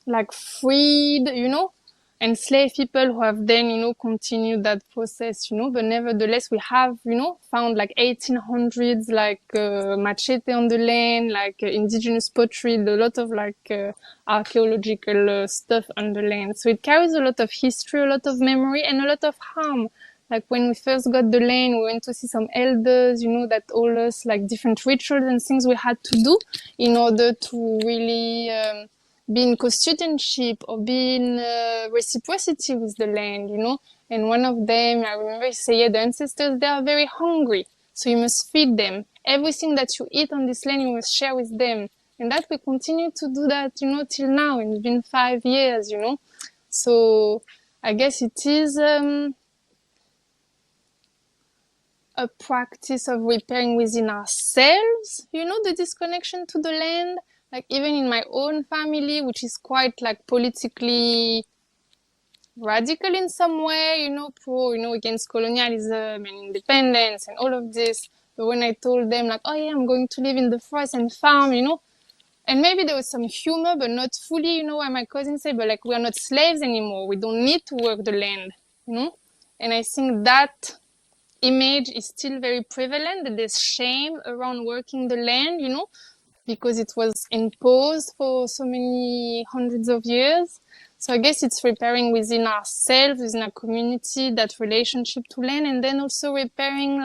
B: like freed, you know, enslaved people who have then, you know, continued that process, you know. But nevertheless, we have, you know, found like 1800s, like machete on the land, like indigenous pottery, a lot of like archaeological stuff on the land. So it carries a lot of history, a lot of memory, and a lot of harm. Like when we first got the land, we went to see some elders, you know, that told us like different rituals and things we had to do in order to really be in co-studentship or be in reciprocity with the land, you know. And one of them, I remember he said, yeah, the ancestors, they are very hungry, so you must feed them. Everything that you eat on this land, you must share with them. And that we continue to do that, you know, till now. And it's been 5 years, you know. So I guess it is a practice of repairing within ourselves, you know, the disconnection to the land. Like even in my own family, which is quite like politically radical in some way, pro, against colonialism and independence and all of this. But when I told them like, oh yeah, I'm going to live in the forest and farm, and maybe there was some humor, but not fully, what my cousin said, but like, we're not slaves anymore. We don't need to work the land, And I think that image is still very prevalent, that there's shame around working the land, because it was imposed for so many hundreds of years. So I guess it's repairing within ourselves, within our community, that relationship to land, and then also repairing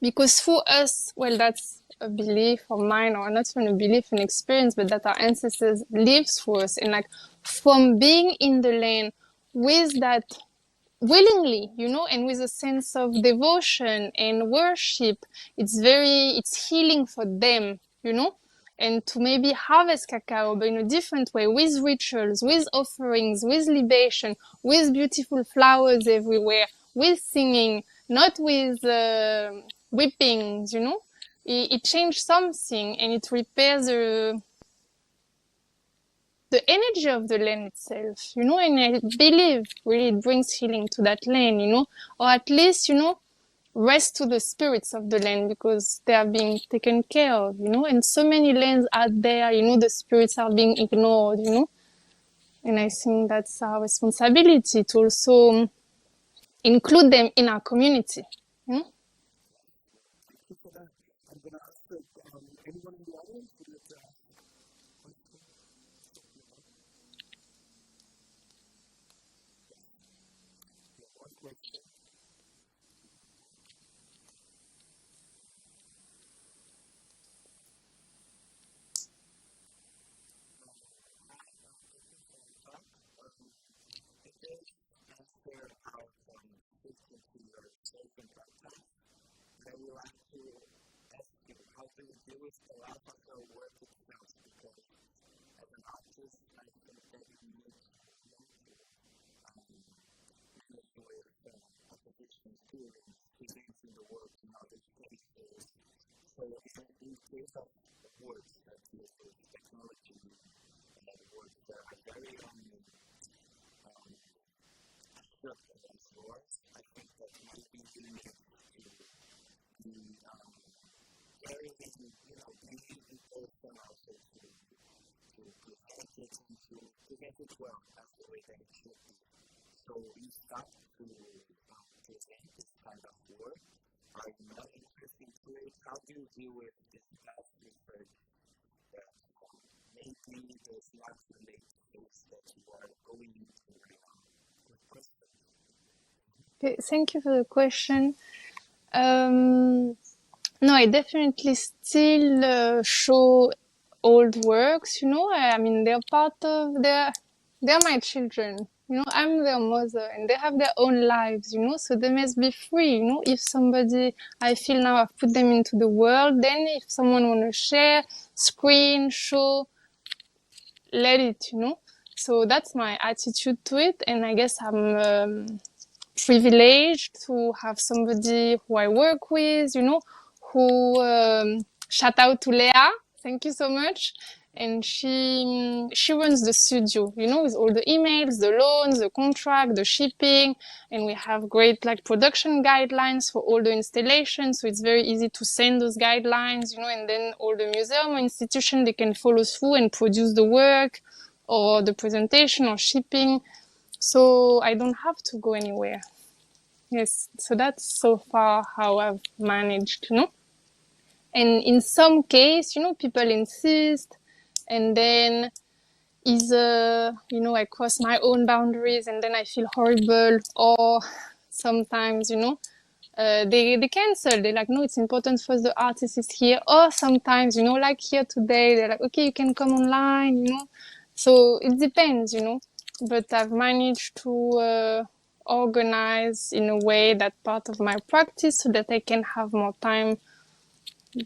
B: because for us, well, that's a belief of mine, or not even a belief, an experience, but that our ancestors lived through us, and from being in the land with that willingly, and with a sense of devotion and worship, it's healing for them, and to maybe harvest cacao, but in a different way, with rituals, with offerings, with libation, with beautiful flowers everywhere, with singing, not with whippings, it changed something, and it repairs the energy of the land itself, and I believe really it brings healing to that land, or at least, rest to the spirits of the land, because they are being taken care of, and so many lands out there, the spirits are being ignored, and I think that's our responsibility to also include them in our community.
A: Thank you for that. I'm going to ask anyone in the audience who would one question. I would like to ask you, how do you deal with the life of the work itself? Because as an artist, I think that you need to manage with composition tools, presenting the work in other places. So in case of works that use technology and works that are very abstract and yours, I think that might be unique to the very using person also to present it and to present it well. That's the way that it should be. So you start to present this kind of work. Are you not interested to it? How do you deal with this past research that maybe does not relate to things that you are going into right now? Good question.
B: Okay, thank you for the question. No, I definitely still show old works, I mean, they're they're my children, I'm their mother, and they have their own lives, so they must be free, if somebody, I feel now I've put them into the world, then if someone want to share, screen, show, let it, So that's my attitude to it, and I guess I'm privileged to have somebody who I work with, who shout out to Leah, thank you so much. And she runs the studio, with all the emails, the loans, the contract, the shipping, and we have great production guidelines for all the installations. So it's very easy to send those guidelines, and then all the museum or institution, they can follow through and produce the work or the presentation or shipping. So I don't have to go anywhere. Yes, so that's so far how I've managed, And in some case, people insist, and then either, I cross my own boundaries and then I feel horrible, or sometimes, they cancel. They're like, no, it's important for the artist is here. Or sometimes, like here today, they're like, okay, you can come online, So it depends, But I've managed to organize in a way that part of my practice so that I can have more time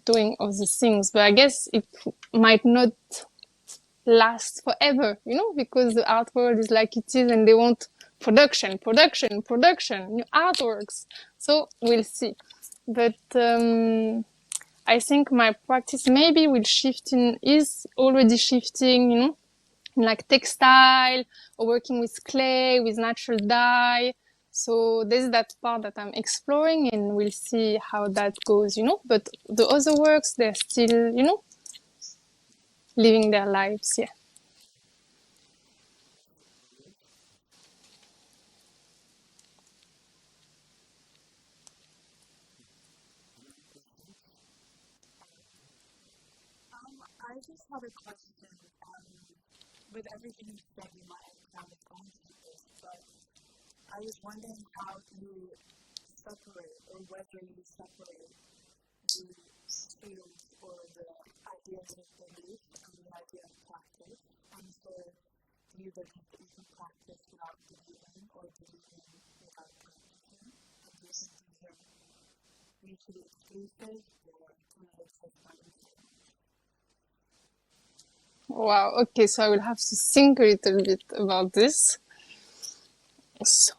B: doing other things. But I guess it might not last forever, because the art world is like it is, and they want production, new artworks. So we'll see. But I think my practice maybe will shift is already shifting, like textile or working with clay, with natural dye. So there's that part that I'm exploring, and we'll see how that goes, you know. But the other works, they're still, you know, living their lives, yeah.
A: I just had a question. With everything that you might have gone through this, but I was wondering how you separate, or whether you separate the skills or the ideas of belief and the idea of practice. And so, do you believe that you can practice without believing, or believing without practicing? And do you think these are mutually exclusive, or can they exist by themselves?
B: Wow, okay, so I will have to think a little bit about this. So,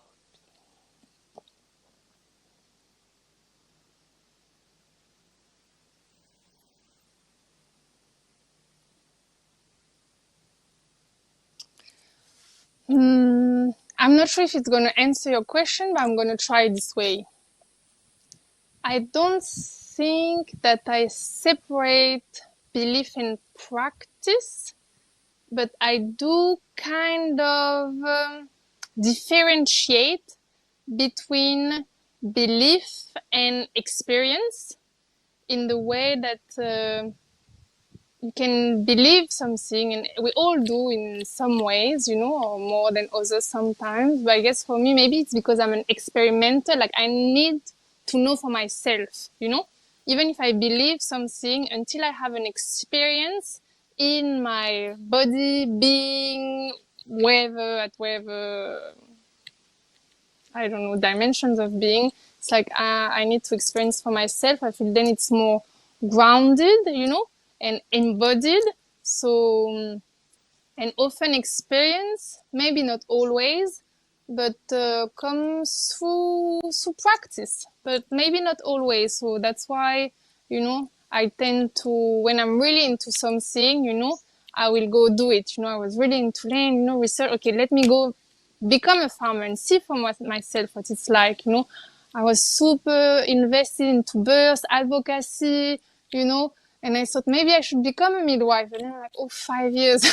B: I'm not sure if it's going to answer your question, but I'm going to try this way. I don't think that I separate belief and practice, but I do kind of differentiate between belief and experience in the way that you can believe something, and we all do in some ways, you know, or more than others sometimes. But I guess for me, maybe it's because I'm an experimenter. Like I need to know for myself, you know, even if I believe something, until I have an experience in my body, being, wherever, I don't know, dimensions of being. It's like I need to experience for myself. I feel then it's more grounded, you know, and embodied. So, and often experience, maybe not always, but comes through practice, but maybe not always. So that's why, you know, I tend to, when I'm really into something, you know, I will go do it. You know, I was really into land, you know, research. Okay, let me go become a farmer and see for myself what it's like, you know. I was super invested into birth advocacy, you know, and I thought maybe I should become a midwife. And then I'm like, oh, 5 years.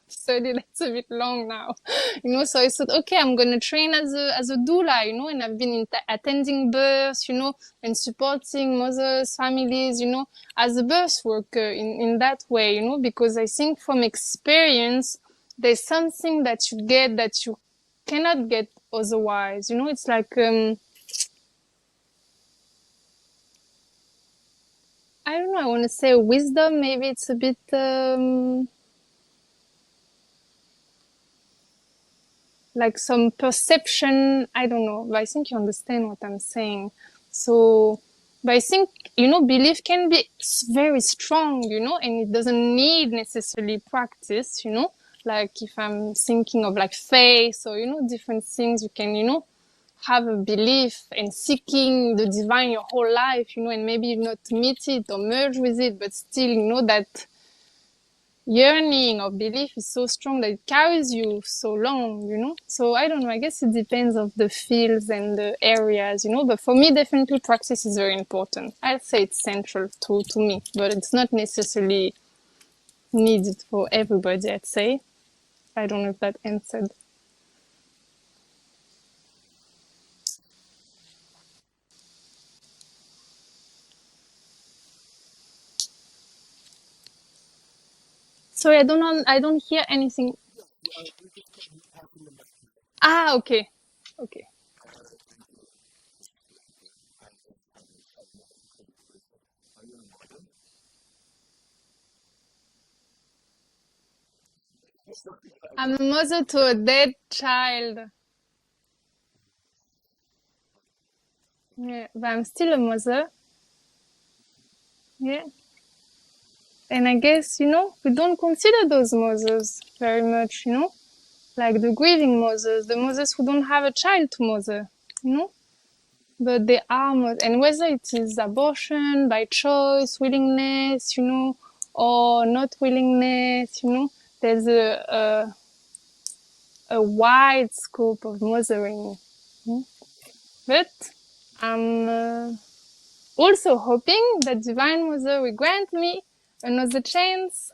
B: Study, that's a bit long now, you know. So I thought, okay, I'm gonna train as a doula, you know, and I've been attending births, you know, and supporting mothers, families, you know, as a birth worker in that way, you know, because I think from experience, there's something that you get that you cannot get otherwise, you know. It's like I don't know, I want to say wisdom. Maybe it's a bit like some perception. I don't know, but I think you understand what I'm saying. So, but I think, you know, belief can be very strong, you know, and it doesn't need necessarily practice, you know. Like if I'm thinking of like faith or, you know, different things, you can, you know, have a belief and seeking the divine your whole life, you know, and maybe not meet it or merge with it, but still, you know, that yearning or belief is so strong that it carries you so long, you know. So I don't know, I guess it depends of the fields and the areas, you know. But for me, definitely practice is very important. I'd say it's central to me, but it's not necessarily needed for everybody, I'd say. I don't know if that answered. Sorry, I don't hear anything. Ah, okay. Okay. I'm a mother to a dead child. Yeah, but I'm still a mother. Yeah. And I guess, you know, we don't consider those mothers very much, you know, like the grieving mothers, the mothers who don't have a child to mother, you know, but they are, and whether it is abortion by choice, willingness, you know, or not willingness, you know, there's a wide scope of mothering. But I'm also hoping that Divine Mother will grant me another chance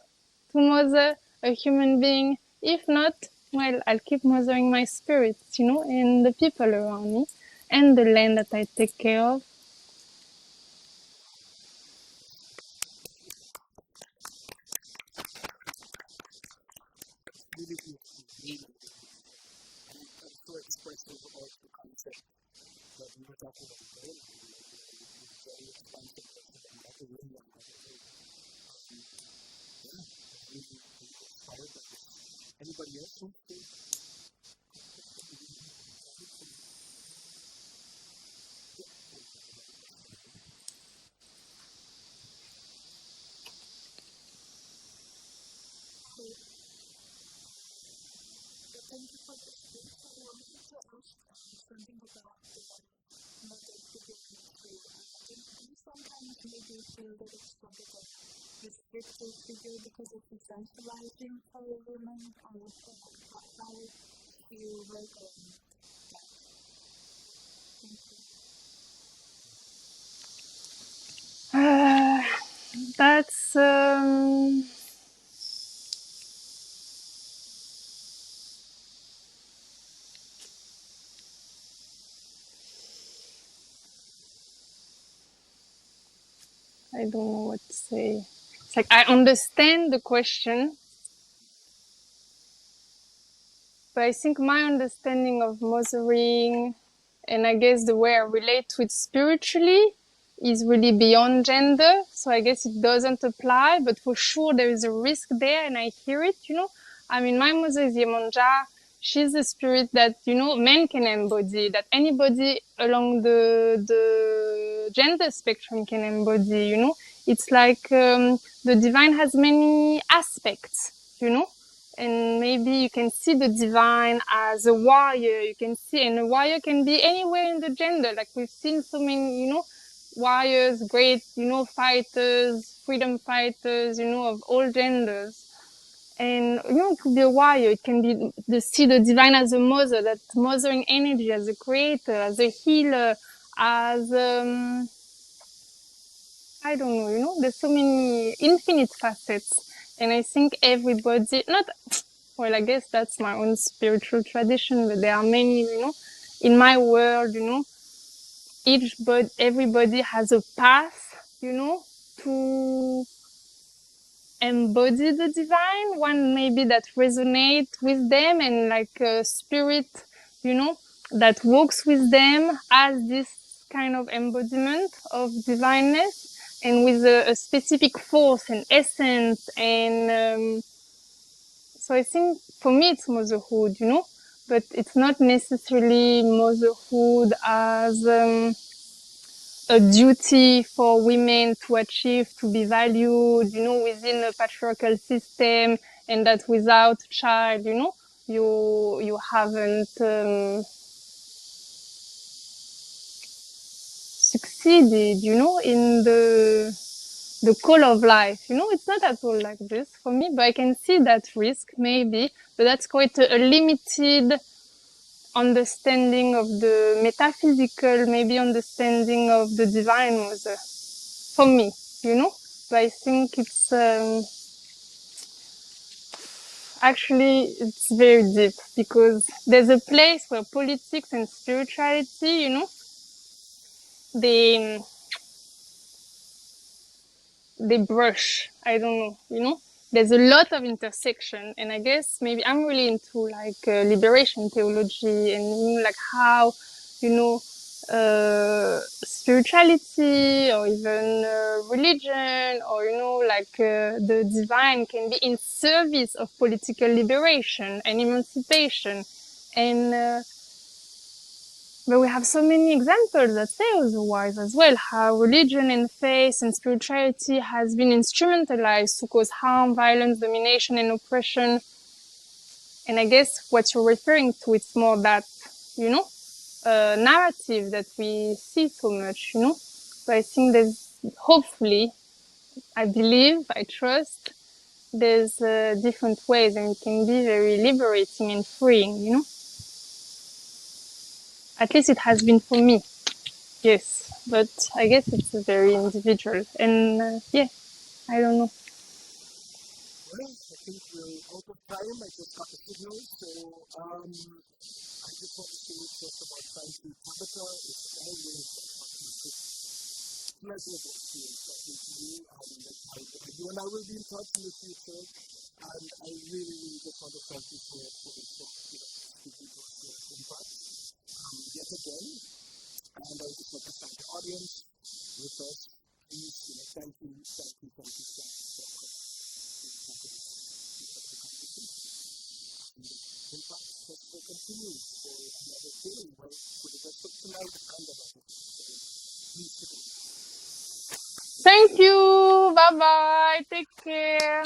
B: to mother a human being. If not, well, I'll keep mothering my spirits, and the people around me and the land that I take care of.
A: Really beautiful. And I'm sure it's quite overall the concept that we were talking about earlier, very expansive and another way and another way. Yeah, really inspired by this. Anybody else want to? Thank you for this. I wanted to ask something about the mother figure too. Do you sometimes maybe feel that it's like a restrictive figure because it's essentializing for a woman, or how do you work on that? Thank you.
B: That's I don't know what to say. It's like I understand the question, but I think my understanding of mothering, and I guess the way I relate to it spiritually, is really beyond gender. So I guess it doesn't apply, but for sure there is a risk there, and I hear it. I mean, my mother is Yemonja. She's a spirit that, men can embody, that anybody along the gender spectrum can embody. It's like the divine has many aspects. And maybe you can see the divine as a warrior. You can see, and a warrior can be anywhere in the gender. Like we've seen so many, warriors, great, fighters, freedom fighters, of all genders. And, it could be a warrior. It can be see the divine as a mother, that mothering energy, as a creator, as a healer, as, I don't know, there's so many infinite facets. And I think everybody, not, well, I guess that's my own spiritual tradition, but there are many, in my world, everybody has a path, to embody the divine, one maybe that resonate with them, and like a spirit, that walks with them as this kind of embodiment of divineness, and with a specific force and essence. And so I think for me it's motherhood, but it's not necessarily motherhood as a duty for women to achieve, to be valued, within a patriarchal system, and that without child, you haven't succeeded, in the call of life. It's not at all like this for me, but I can see that risk maybe, but that's quite a limited understanding of the metaphysical, maybe understanding of the divine mother for me, but I think it's actually it's very deep, because there's a place where politics and spirituality, they brush. I don't know, there's a lot of intersection, and I guess maybe I'm really into like liberation theology, and like how, spirituality, or even religion, or like the divine can be in service of political liberation and emancipation. And but we have so many examples that say otherwise as well, how religion and faith and spirituality has been instrumentalized to cause harm, violence, domination, and oppression. And I guess what you're referring to, it's more that, narrative that we see so much, But I think there's, hopefully, I believe, I trust, there's different ways, and it can be very liberating and freeing, you know. At least it has been for me. Yes, but I guess it's very individual, and yeah, I don't know.
A: Well, I think we're out of time. I just got a signal, so I just want to say just about thank you, Tabita. It's always a fantastic pleasurable experience talking to you, and you and I will be in touch in the future. And I really, really just want to thank you for speaking to us here at Impact yet again. And I just want to thank the audience with us. Please, thank you for coming to the conversation. And Impact Festival continues for another day, well, for the rest of tonight and another day. So please stick around.
B: Thank you. Bye bye. Take care.